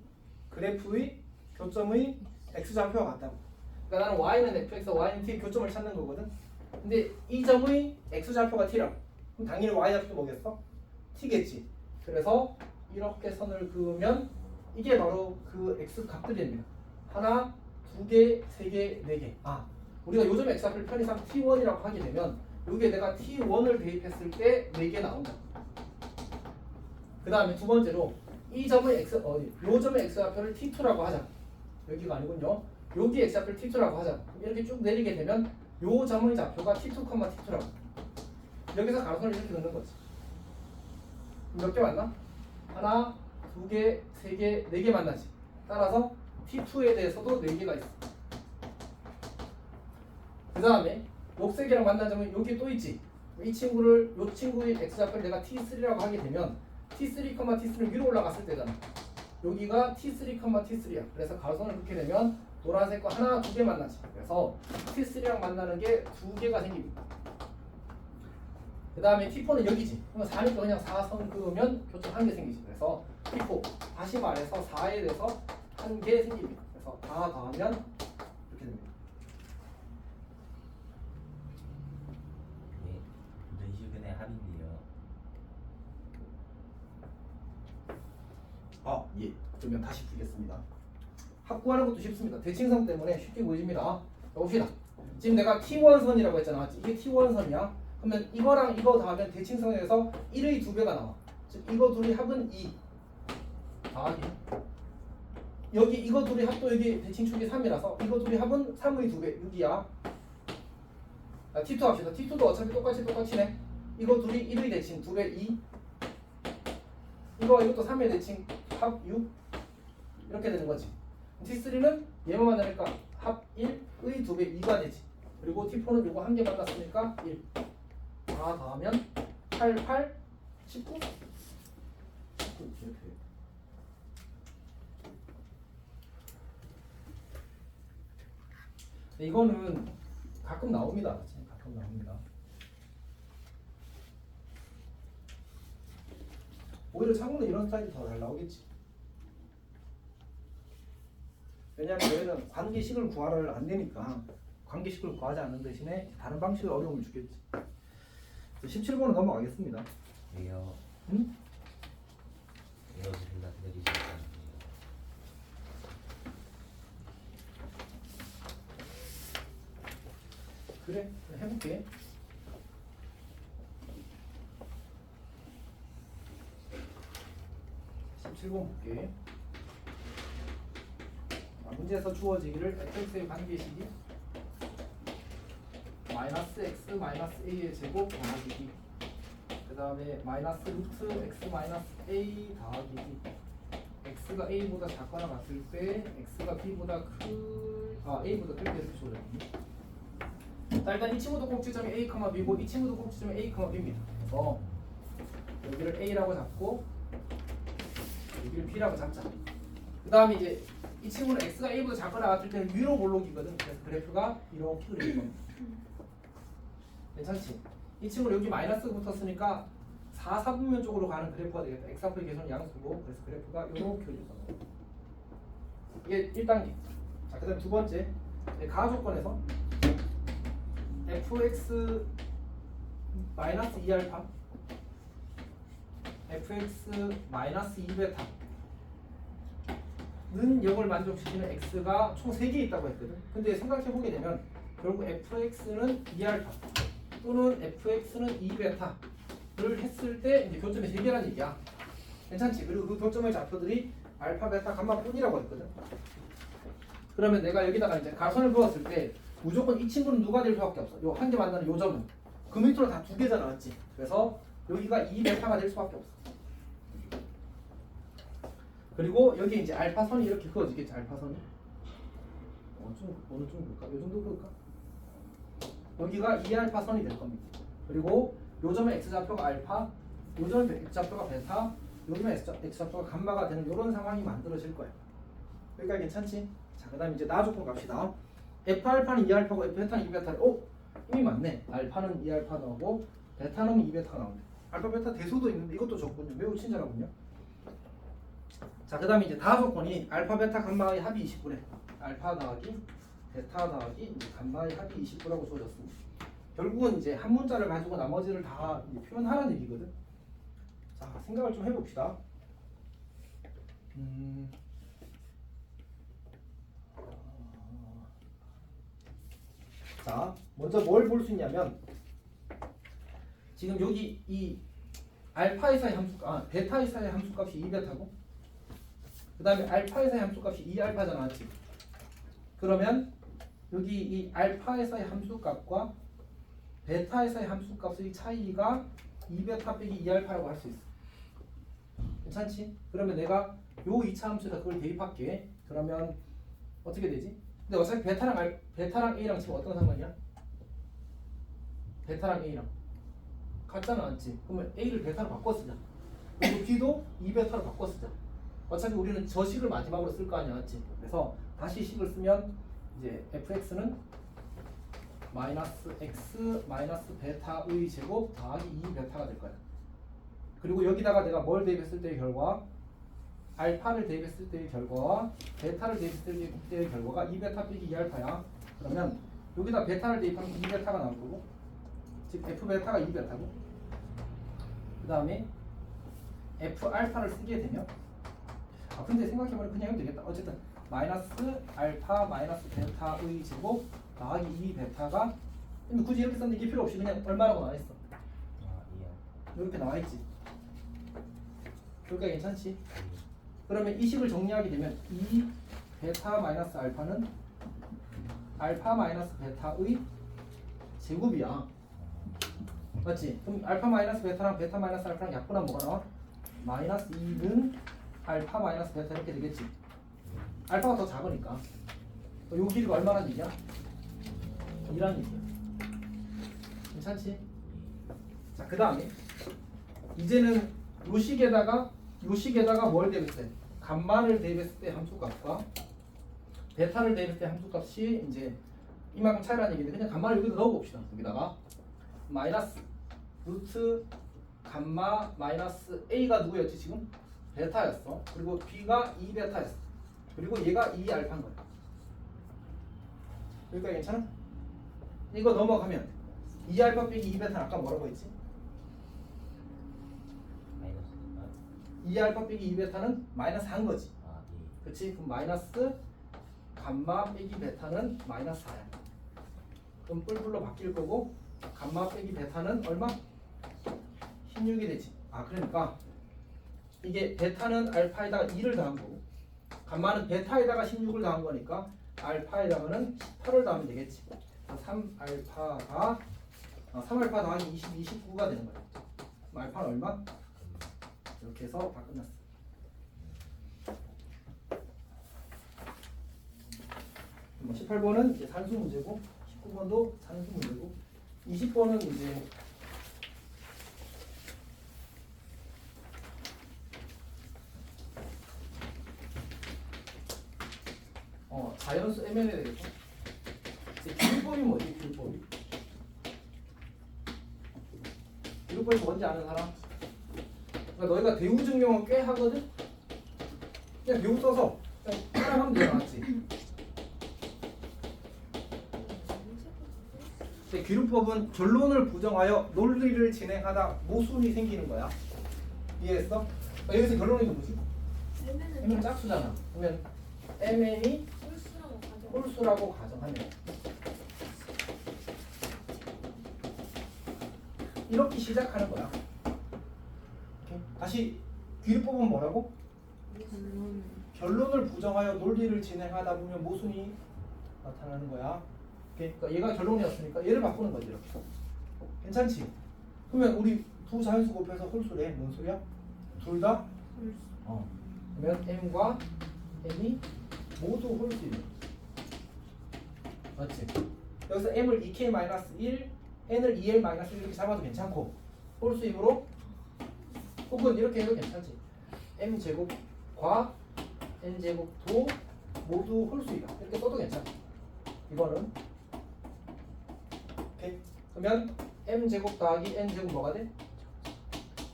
그래프의 교점의 x좌표와 같다고. 그러니까 나는 y는 fx, y는 t 교점을 찾는 거거든. 근데 이 점의 x좌표가 t라고. 그럼 당연히 y좌표도 뭐겠어? t겠지. 그래서 이렇게 선을 그으면 이게 바로 그 x 값들입니다. 하나, 두 개, 세 개, 네 개. 아, 우리가 요즘 x좌표를 편의상 t1이라고 하게 되면 여기에 내가 t1을 대입했을 때 4개 나온다. 그 다음에 두 번째로 이 점의 요 점의 x좌표를 t2라고 하자. 여기가 아니군요. 여기 x좌표를 t2라고 하자. 이렇게 쭉 내리게 되면 요 점의 좌표가 t2, t2라고. 여기서 가로선을 이렇게 넣는 거지. 몇 개 맞나? 하나, 두 개, 세 개, 네 개 만나지. 따라서 t2에 대해서도 4개가 있어. 그 다음에 녹색이랑 만난 점은 여기 또 있지. 이 친구를 요 친구의 x좌표를 내가 t3라고 하게 되면 t3, t3는 위로 올라갔을 때잖아. 여기가 t3, t3야. 그래서 가로선을 그렇게 되면 노란색과 하나, 두 개 만나지. 그래서 t3랑 만나는 게 2개가 생깁니다. 그 다음에 t4는 여기지. 그럼 4니까 그냥 4선 그으면 교점 1개 생기지. 그래서 t4 다시 말해서 4에 대해서 1개 생깁니다. 그래서 다 더하면 이렇게 됩니다. 네, 모든 식근의 합인데요. 아, 예. 그러면 다시 풀겠습니다. 합구하는 것도 쉽습니다. 대칭성 때문에 쉽게 보여집니다. 자, 봅시다. 지금 내가 T1선이라고 했잖아. 이게 T1선이야. 그러면 이거랑 이거 더하면 대칭성에서 1의 2배가 나와. 즉 이거 둘이 합은 2 더하기 여기 이거 둘이 합도 여기 대칭축이 3이라서 이거 둘이 합은 3의 2배 6이야. 자, T2 합시다. T2도 어차피 똑같이네. 이거 둘이 1의 대칭 2배 2 이것도 3의 대칭 합 6 이렇게 되는 거지. T3는 얘만 만나니까 합 1의 2배 2가 되지. 그리고 T4는 요거 한 개 만났으니까 1 다 더하면 8, 8, 19 19 이렇게 돼요. 이거는 가끔 나옵니다. 가끔 나옵니다. 오히려 창문은 이런 스타일이 더 잘 나오겠지. 왜냐하면 얘는 관계식을 구하를 안 되니까 관계식을 구하지 않는 대신에 다른 방식으로 어려움을 주겠지. 17번은 넘어가겠습니다. 왜요? 응? 왜요? 둘다 내리지 않았네요. 그래, 해볼게. 볼게. 문제에서 주어지기를 fx의 관계식이 마이너스 x 마이너스 a의 제곱 더하기 b 그 다음에 마이너스 루트 x 마이너스 a 더하기 b. x가 a보다 작거나 같을 때 x가 b보다 a보다 클 때 이렇게 줘버렸네. 자, 일단 이 친구도 꼭지점이 a, b고 이 친구도 꼭지점이 a, b입니다. 그래서 여기를 a라고 잡고 여기를 b라고 잡자. 그 다음에 이제 이 친구는 x가 a보다 작거나 같을 때는 위로 볼록이거든. 그래서 그래프가 이렇게 그릴 겁니다. 괜찮지? 이 친구는 여기 마이너스가 붙었으니까 4, 4분면 쪽으로 가는 그래프가 되겠다. x좌표의 계수는 양수고 그래서 그래프가 이렇게 그릴 겁니다. 이게 1단계. 자, 그 다음 두 번째 가조건에서 fx 마이너스 2알파 fx 마이너스 2베타 는 0을 만족시키는 x가 총 3개 있다고 했거든. 근데 생각해보게 되면 결국 fx는 2알파 또는 fx는 2베타를 했을 때 이제 교점이 3개라는 얘기야. 괜찮지? 그리고 그 교점의 좌표들이 알파, 베타, 감마뿐이라고 했거든. 그러면 내가 여기다가 이제 가선을 그었을 때 무조건 이 친구는 누가 될 수밖에 없어. 요 한 개 만나는 요 점은 그 밑으로 다 2개잖아, 맞지? 그래서 여기가 2베타가 될 수밖에 없어. 그리고 여기 이제 알파선이 이렇게 그어지겠지. 알파선이 어느 좀 볼까? 요 정도 그을까? 여기가 2알파선이 될 겁니다. 그리고 요 점의 x좌표가 알파, 요 점의 x좌표가 베타, 요 점의 x좌표가 감마가 되는 이런 상황이 만들어질 거야. 여기까지 괜찮지? 자, 그 다음에 이제 나조건 갑시다. f알파는 2알파고 f베타는 2베타를 이미 맞네. 알파는 2알파 나오고 베타는 2베타가 나오네. 알파, 베타 대소도 있는데 이것도 적군요. 매우 친절하군요. 자, 그 다음에 이제 다조건이 알파, 베타, 감마의 합이 29래. 알파 더하기 베타 더하기 이제 감마의 합이 29라고 주어졌습니다. 결국은 이제 한 문자를 가지고 나머지를 다 표현하라는 얘기거든. 자, 생각을 좀 해봅시다. 자, 먼저 뭘 볼 수 있냐면 지금 여기 이 알파에서의 함수, 베타에서의 함수값이 2베타고 그 다음에 알파에서의 함수값이 2알파잖아, 맞지? 그러면 여기 이 알파에서의 함수값과 베타에서의 함수값의 차이가 2베타 빼기 2알파라고 할 수 있어. 괜찮지? 그러면 내가 요 2차 함수에다 그걸 대입할게. 그러면 어떻게 되지? 근데 어차피 베타랑 A랑 지금 어떤 상관이야? 베타랑 A랑 같잖아, 맞지? 그러면 A를 베타로 바꿔 쓰자. 그리고 B도 2베타로 바꿔 쓰자. 어차피 우리는 저 식을 마지막으로 쓸 거 아니야, 맞지? 그래서 다시 식을 쓰면 이제 fx는 마이너스 x 마이너스 베타의 제곱 더하기 2베타가 될 거야. 그리고 여기다가 내가 뭘 대입했을 때의 결과, 알파를 대입했을 때의 결과와 베타를 대입했을 때의 결과가 2베타 빼기 2알파야. 그러면 여기다 베타를 대입하면 2베타가 나올 거고, 즉 f베타가 2베타고, 그 다음에 f알파를 쓰게 되면 근데 생각해보면 그냥 해도 되겠다. 어쨌든 마이너스 알파 마이너스 베타의 제곱 더하기 2베타가 굳이 이렇게 썼는데 이게 필요 없이 그냥 얼마라고 나와있어. 이렇게 나와있지. 그러니까 괜찮지? 그러면 이 식을 정리하게 되면 2베타 마이너스 알파는 알파 마이너스 베타의 제곱이야. 맞지? 그럼 알파 마이너스 베타랑 베타 마이너스 알파랑 약분하면 뭐가 나와? 마이너스 2는 알파 마이너스 베타 이렇게 되겠지. 알파가 더 작으니까. 요 길이가 얼마나 얘기야? 2라는 얘기야. 괜찮지? 자, 그 다음에 이제는 요 식에다가 뭘 대입했을 때? 감마를 대입했을 때 함수값과 베타를 대입했을 때 함수값이 이제 이만큼 차이라는 얘기인데 그냥 감마를 여기다 넣어봅시다. 여기다가 마이너스 루트 감마 마이너스 A가 누구였지 지금? 베타였어. 그리고 B가 2베타였어. 그리고 얘가 2알파인 거야. 여기까지 괜찮아? 이거 넘어가면 2알파 빼기 2베타는 아까 뭐라고 했지? 2알파 빼기 2베타는 마이너스 한 거지. 그치? 그럼 마이너스 감마 빼기 베타는 마이너스 4야. 그럼 뿔뿔로 바뀔 거고 감마 빼기 베타는 얼마? 16이 되지. 그러니까 이게 베타는 알파에다가 2를 더한 거고 감마는 베타에다가 16을 더한 거니까 알파에다가는 18을 더하면 되겠지. 3알파 더하기 20, 29가 되는 거야. 알파는 얼마? 이렇게 해서 다 끝났어. 뭐 18번은 이제 산수 문제고 19번도 산수 문제고 20번은 이제 자연수 MN에 대해서 이제 기울법이 뭐지? 기울법이 뭔지 아는 사람? 그러니까 너희가 대우 증명은 꽤 하거든? 그냥 대우 써서 그냥 따라가면 되잖아, 맞지? 근데 기울법은 결론을 부정하여 논리를 진행하다 모순이 생기는 거야. 이해했어? 그러니까 여기서 결론이 뭐지? M은 짝수잖아. 그러면 MN이 홀수라고 가정하면 이렇게 시작하는 거야. 오케이? 다시 기울법은 뭐라고? 결론을 부정하여 논리를 진행하다 보면 모순이 나타나는 거야. 오케이? 그러니까 얘가 결론이었으니까 얘를 바꾸는 거지 이렇게. 괜찮지? 그러면 우리 두 자연수 곱해서 홀수래. 뭔 소리야? 둘 다? 그러면 M과 N이 모두 홀수이네. 맞지? 여기서 M을 2K-1, N을 2L-1 이렇게 잡아도 괜찮고 홀수이므로 혹은 이렇게 해도 괜찮지. M제곱과 N제곱도 모두 홀수이다. 이렇게 써도 괜찮아. 이거는 오케이. 그러면 M제곱 더하기 N제곱 뭐가 돼?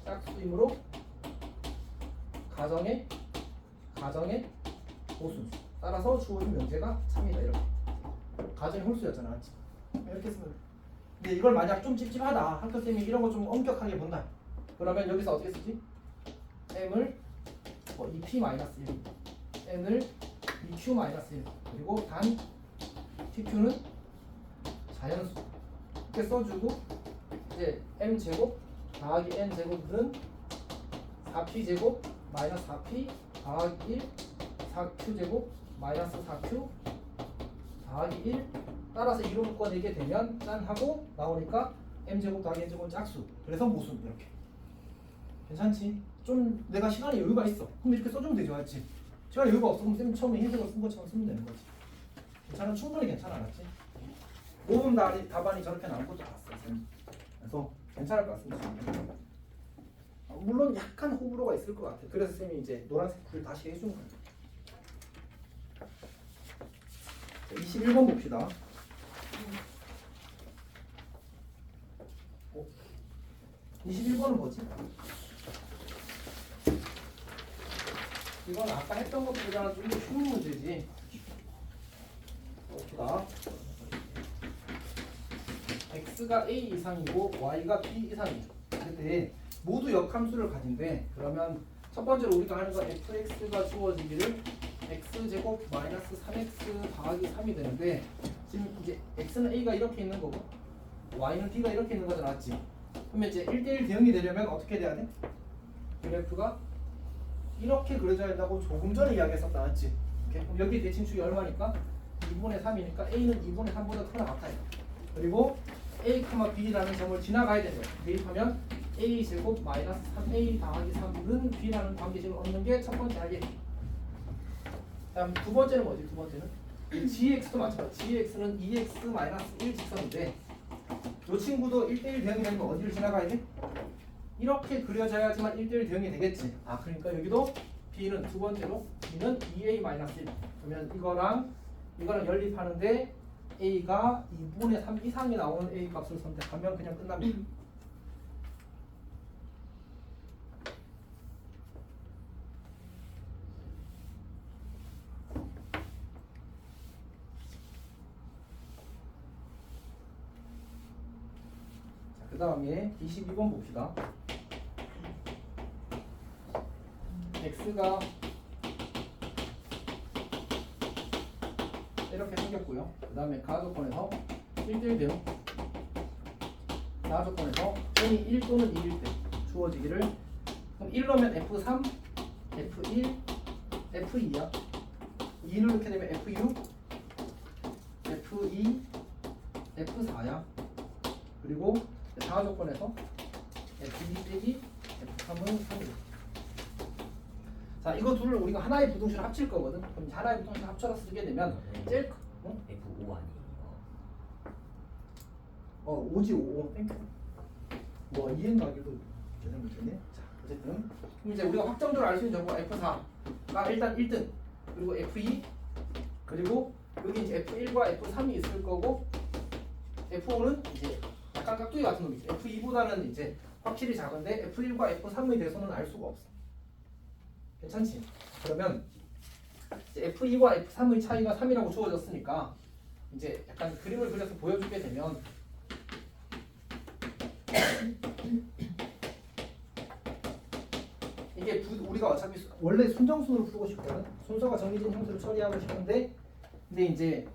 짝수이므로 가정의 모순수. 따라서 주어진 명제가 3이다. 이렇게. 가정의 홀수였잖아. 맞지? 이렇게 쓰면 돼. 근데 이걸 만약 좀 찝찝하다. 학교쌤이 이런 거 좀 엄격하게 본다. 그러면 여기서 어떻게 쓰지? M을 2P-1 N을 2Q-1 그리고 단 TQ는 자연수 이렇게 써주고 이제 M제곱 더하기 N제곱은 4P제곱 마이너스 4P 더하기 1 4Q제곱 마이너스 4Q 더하기 1 따라서 이로 묶어내게 되면 짠 하고 나오니까 M제곱 더하기 N제곱은 짝수. 그래서 모순. 이렇게 괜찮지? 좀 내가 시간에 여유가 있어 그럼 이렇게 써주면 되죠. 맞지? 시간에 여유가 없어 그럼 쌤 처음에 흰색으로 쓴 것처럼 쓰면 되는 거지. 괜찮아? 충분히 괜찮아. 알았지? 5분 답안이 저렇게 나올 것도 알았어 쌤. 그래서 괜찮을 것 같습니다. 물론 약간 호불호가 있을 것 같아. 그래서 쌤이 이제 노란색 불 다시 해준 거예요. 21번 봅시다. 21번은 뭐지? 이건 아까 했던 것보다 좀 더 쉬운 문제지. 봅시다. x가 a 이상이고 y가 b 이상이야. 그때 모두 역함수를 가진대. 그러면 첫 번째로 우리가 하는 건 fx가 주어지기를 x제곱 마이너스 3x 더하기 3이 되는데 지금 이제 x는 a가 이렇게 있는 거고 y는 b가 이렇게 있는 거잖아. 맞지? 그러면 이제 1대1 대응이 되려면 어떻게 돼야 돼? 그래프가 이렇게 그려져야 된다고 조금 전에 이야기했었다. 맞지? 오케이? 그럼 여기 대칭축이 얼마니까? 2분의 3이니까 a는 2분의 3보다 크나 같아요. 그리고 a, b라는 점을 지나가야 되죠. 대입하면 a제곱 마이너스 3a 더하기 3은 b라는 관계식을 얻는 게 첫 번째 알게. 다음 두 번째는 뭐지? 두 번째는 gx도 마찬가지. gx는 2x 마이너스 1 직선인데 이 친구도 1대1 대응이 되면 어디를 지나가야 돼? 이렇게 그려져야지만 1대1 대응이 되겠지. 그러니까 여기도 b는 두 번째로 b는 2a 마이너스 1. 그러면 이거랑 연립하는데 a가 2분의 3 이상이 나오는 a 값을 선택하면 그냥 끝납니다. 그 다음에 22번 봅시다. x가 이렇게 생겼고요. 그 다음에 가조건에서 1대1 대응 가조건에서 n이 1 또는 2일 때 주어지기를 그럼 1로면 f3, f1, f2야 2를 넣게 되면 f6, f2, f4야 그리고 가조건에서 F2 빼기 F3은 3이죠. 자, 이거 둘을 우리가 하나의 부등식을 합칠 거거든. 그럼 이제 하나의 부등식을 합쳐서 쓰게 되면 제일 F5 아니에요. 5지 5. 땡큐. 뭐 이해가기도 제대로 못했네. 자, 어쨌든 그럼 이제 우리가 확정적으로 알 수 있는 정보가 F4가 일단 1등, 그리고 F2, 그리고 여기 이제 F1과 F3이 있을 거고, F5는 이제 약간 깍두기 같은 놈이지. F2보다는 이제 확실히 작은데 F1과 F3에 대해서는 알 수가 없어. 괜찮지? 그러면 이제 F2와 F3의 차이가 3이라고 주어졌으니까 이제 약간 그림을 그려서 보여주게 되면 이게 우리가 어차피 원래 순정순으로 풀고 싶거든. 순서가 정해진 형태로 처리하고 싶은데, 근데 이제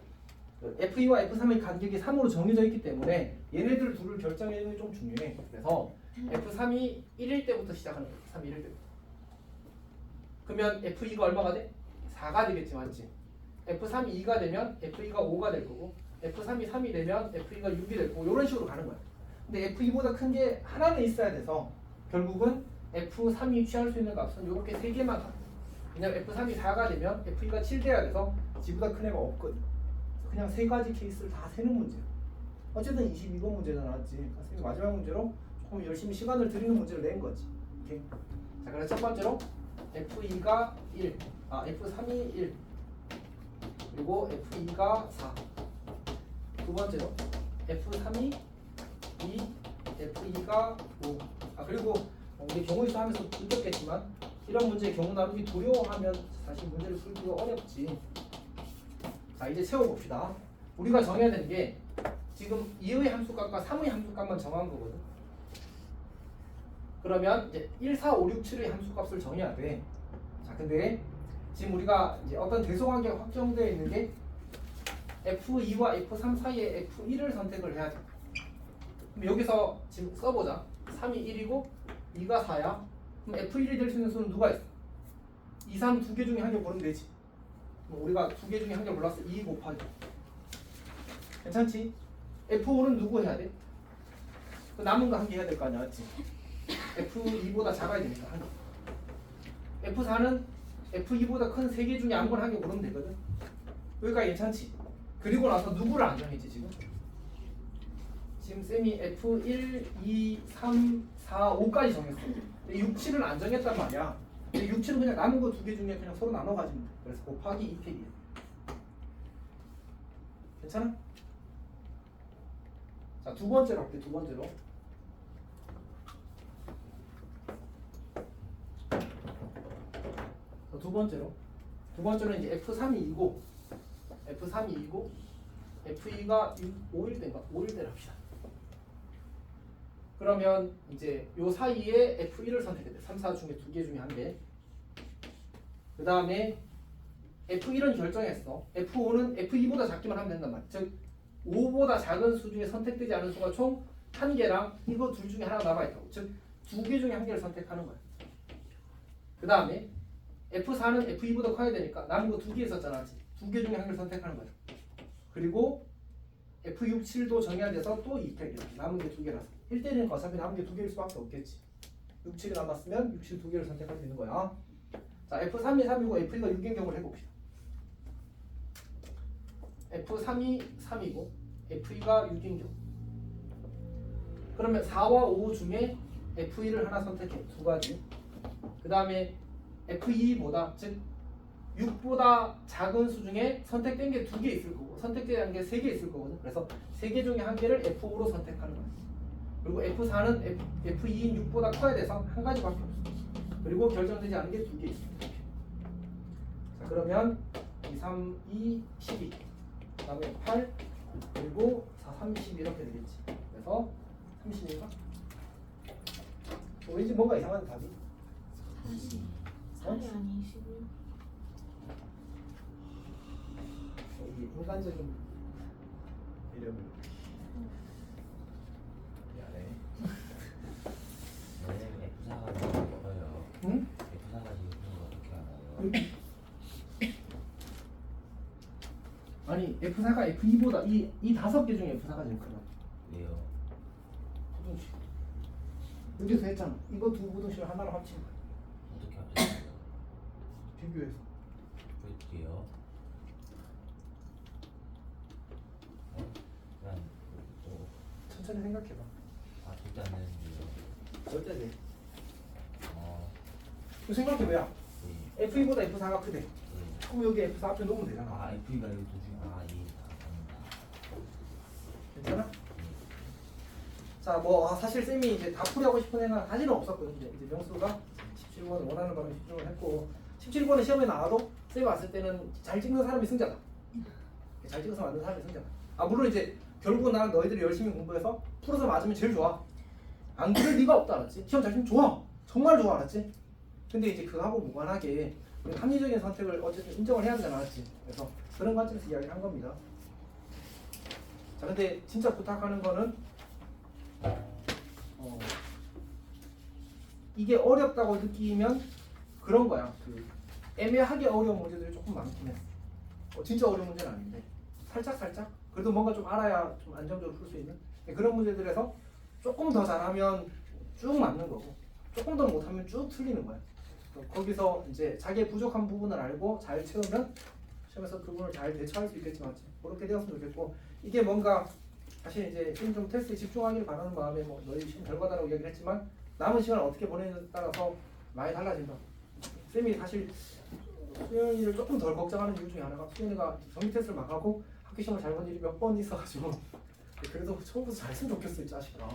F2와 F3의 간격이 3으로 정해져 있기 때문에 얘네들 둘을 결정해주는 게 좀 중요해. 그래서 F3이 1일 때부터 시작하는 거야. F3이 1일 때부터. 그러면 F2가 얼마가 돼? 4가 되겠지, 맞지? F3이 2가 되면 F2가 5가 될 거고, F3이 3이 되면 F2가 6이 될 거고, 이런 식으로 가는 거야. 근데 F2보다 큰 게 하나는 있어야 돼서 결국은 F3이 취할 수 있는 값은 이렇게 3개만 가. 왜냐면 F3이 4가 되면 F2가 7 돼야 돼서 지보다 큰 애가 없거든. 그냥 세 가지 케이스를 다 세는 문제야. 어쨌든 22번 문제는 나왔지. 선생님이 마지막 문제로 조금 열심히 시간을 들이는 문제를 낸 거지. 오케이. 자, 그래서 첫 번째로 F2가 1, F3이 1, 그리고 F2가 4. 두 번째로 F3이 2, F2가 5. 그리고 우리 경우에서 하면서 느꼈겠지만 이런 문제의 경우 나누기 두려워하면 사실 문제를 풀기가 어렵지. 자, 이제 채워봅시다. 우리가 정해야 되는 게 지금 2의 함수값과 3의 함수값만 정한 거거든. 그러면 이제 1, 4, 5, 6, 7의 함수값을 정해야 돼. 자, 근데 지금 우리가 이제 어떤 대소관계가 확정되어 있는 게 F2와 F3 사이에 F1을 선택을 해야 돼. 그럼 여기서 지금 써보자. 3이 1이고 2가 4야. 그럼 F1이 될 수 있는 수는 누가 있어? 2, 3 두 개 중에 한 개 고르면 되지. 그럼 우리가 두 개 중에 한 개 골랐어. 2 곱하기. 괜찮지? F5는 누구 해야 돼? 그 남은 거 한 개 해야 될 거 아니야, 맞지? F2보다 작아야 되니까 한 개. F4는 F2보다 큰 세 개 중에 아무거나 한 개 고르면 되거든. 여기까지 괜찮지? 그리고 나서 누구를 안 정했지 지금? 지금 쌤이 F1, 2, 3, 4, 5까지 정했어. 6, 7은 안 정했단 말이야. 6, 7은 그냥 남은 거 두 개 중에 그냥 서로 나눠 가지면 돼. 그래서 곱하기 2팩이야. 괜찮아? 자, 두 번째로 할게. 두 번째로. 두 번째로 이제 F3이 2고 F3이 2고 F2가 5일 때인가? 5일 때를 합시다. 그러면 이제 요 사이에 F1을 선택해야 돼. 3, 4 중에 두 개 중에 한 개. 그 다음에 F1은 결정했어. F5는 F2보다 작기만 하면 된단 말이야. 즉 5보다 작은 수 중에 선택되지 않은 수가 총 한 개랑 이거 둘 중에 하나 남아있다고. 즉 두 개 중에 한 개를 선택하는 거야. 그 다음에 F4는 F2보다 커야 되니까 남은 거 두 개 있었잖아. 두 개 중에 한 개를 선택하는 거야. 그리고 F6, 7도 정해야 돼서 또 2팩이야. 남은 게 두 개라서 1대1이니까 어차피 남은 게 두 개일 수밖에 없겠지. 6, 7이 남았으면 6, 7 두 개를 선택할 수 있는 거야. 자, F3이 3이고 F2가 6인 경우를 해봅시다. F3이 3이고 F2가 6인 경우. 그러면 4와 5 중에 F1을 하나 선택해. 두 가지. 그 다음에 F2보다 즉 6보다 작은 수 중에 선택된 게 두 개 있을 거고 선택된 게 세 개 있을 거거든. 그래서 세 개 중에 한 개를 F5로 선택하는 거야. 그리고 F4는 F2인 6보다 커야 돼서 한 가지밖에 없어. 그리고 결정되지 않은 게 두 개 있어. 자, 그러면 2, 3, 2, 12 그 다음에 8 그리고 4, 3, 12 이렇게 되겠지. 그래서 30인가? 왠지 뭔가 이상한 답이 4이 아니 11. 이게 인간적인 이름을 미안해. 네, F4가 지금 뭐예요? 응? F4가 지금 어떻게 알아요? 아니 F4가 F2보다 이 다섯 개 중에 F4가 제일 크다. 왜요? 조금씩. 여기서 했잖아. 이거 두 부등식을 하나로 합친 거야. 어떻게 하셨어요? 비교해서. 볼게요. 그냥 또 천천히 생각해봐. 절대 안 되는데요. 절대 돼. 어, 그 생각해봐야. 네. F2보다 F4가 크대. 네. 그럼 여기 F4 앞에 놓으면 되잖아. 아, F가 여기 도중 다 괜찮아? 자, 뭐 사실 쌤이 이제 다 풀이하고 싶은 애가 사실은 없었거든요. 이제 명수가 17번을 원하는 거는 집중을 했고 17번에 시험에 나와도 쌤이 왔을 때는 잘 찍는 사람이 승자다. 잘 찍어서 만든 사람이 승자다. 아 물론 이제 결국은 난 너희들이 열심히 공부해서 풀어서 맞으면 제일 좋아. 안 그럴 리가 없다 알았지? 시험 잘 치면 좋아. 정말 좋아 알았지? 근데 이제 그거하고 무관하게 우리 합리적인 선택을 어쨌든 인정을 해야 되잖아 알았지? 그래서 그런 관점에서 이야기를 한 겁니다. 자 근데 진짜 부탁하는 거는 이게 어렵다고 느끼면 그런 거야. 그 애매하게 어려운 문제들이 조금 많긴 해. 진짜 어려운 문제는 아닌데 살짝 그래도 뭔가 좀 알아야 좀 안정적으로 풀 수 있는 그런 문제들에서 조금 더 잘하면 쭉 맞는 거고 조금 더 못하면 쭉 틀리는 거야. 거기서 이제 자기의 부족한 부분을 알고 잘 채우면 시험에서 그 부분을 잘 대처할 수 있겠지만 그렇게 되었으면 좋겠고 이게 뭔가 사실 이제 지금 좀 테스트에 집중하기를 바라는 마음에 뭐 너희 시험 결과다라고 이야기를 했지만 남은 시간을 어떻게 보내느냐에 따라서 많이 달라진다. 쌤이 사실 수연이를 조금 덜 걱정하는 이유 중에 하나가 수연이가 정기 테스트를 막 하고 학교 시험을 잘 본 일이 몇 번 있어가지고 그래도 처음부터 잘 했으면 좋겠어 이 자식아.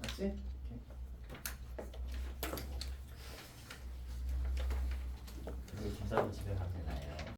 맞지? 그리고 김사부 집에 가면 되나요?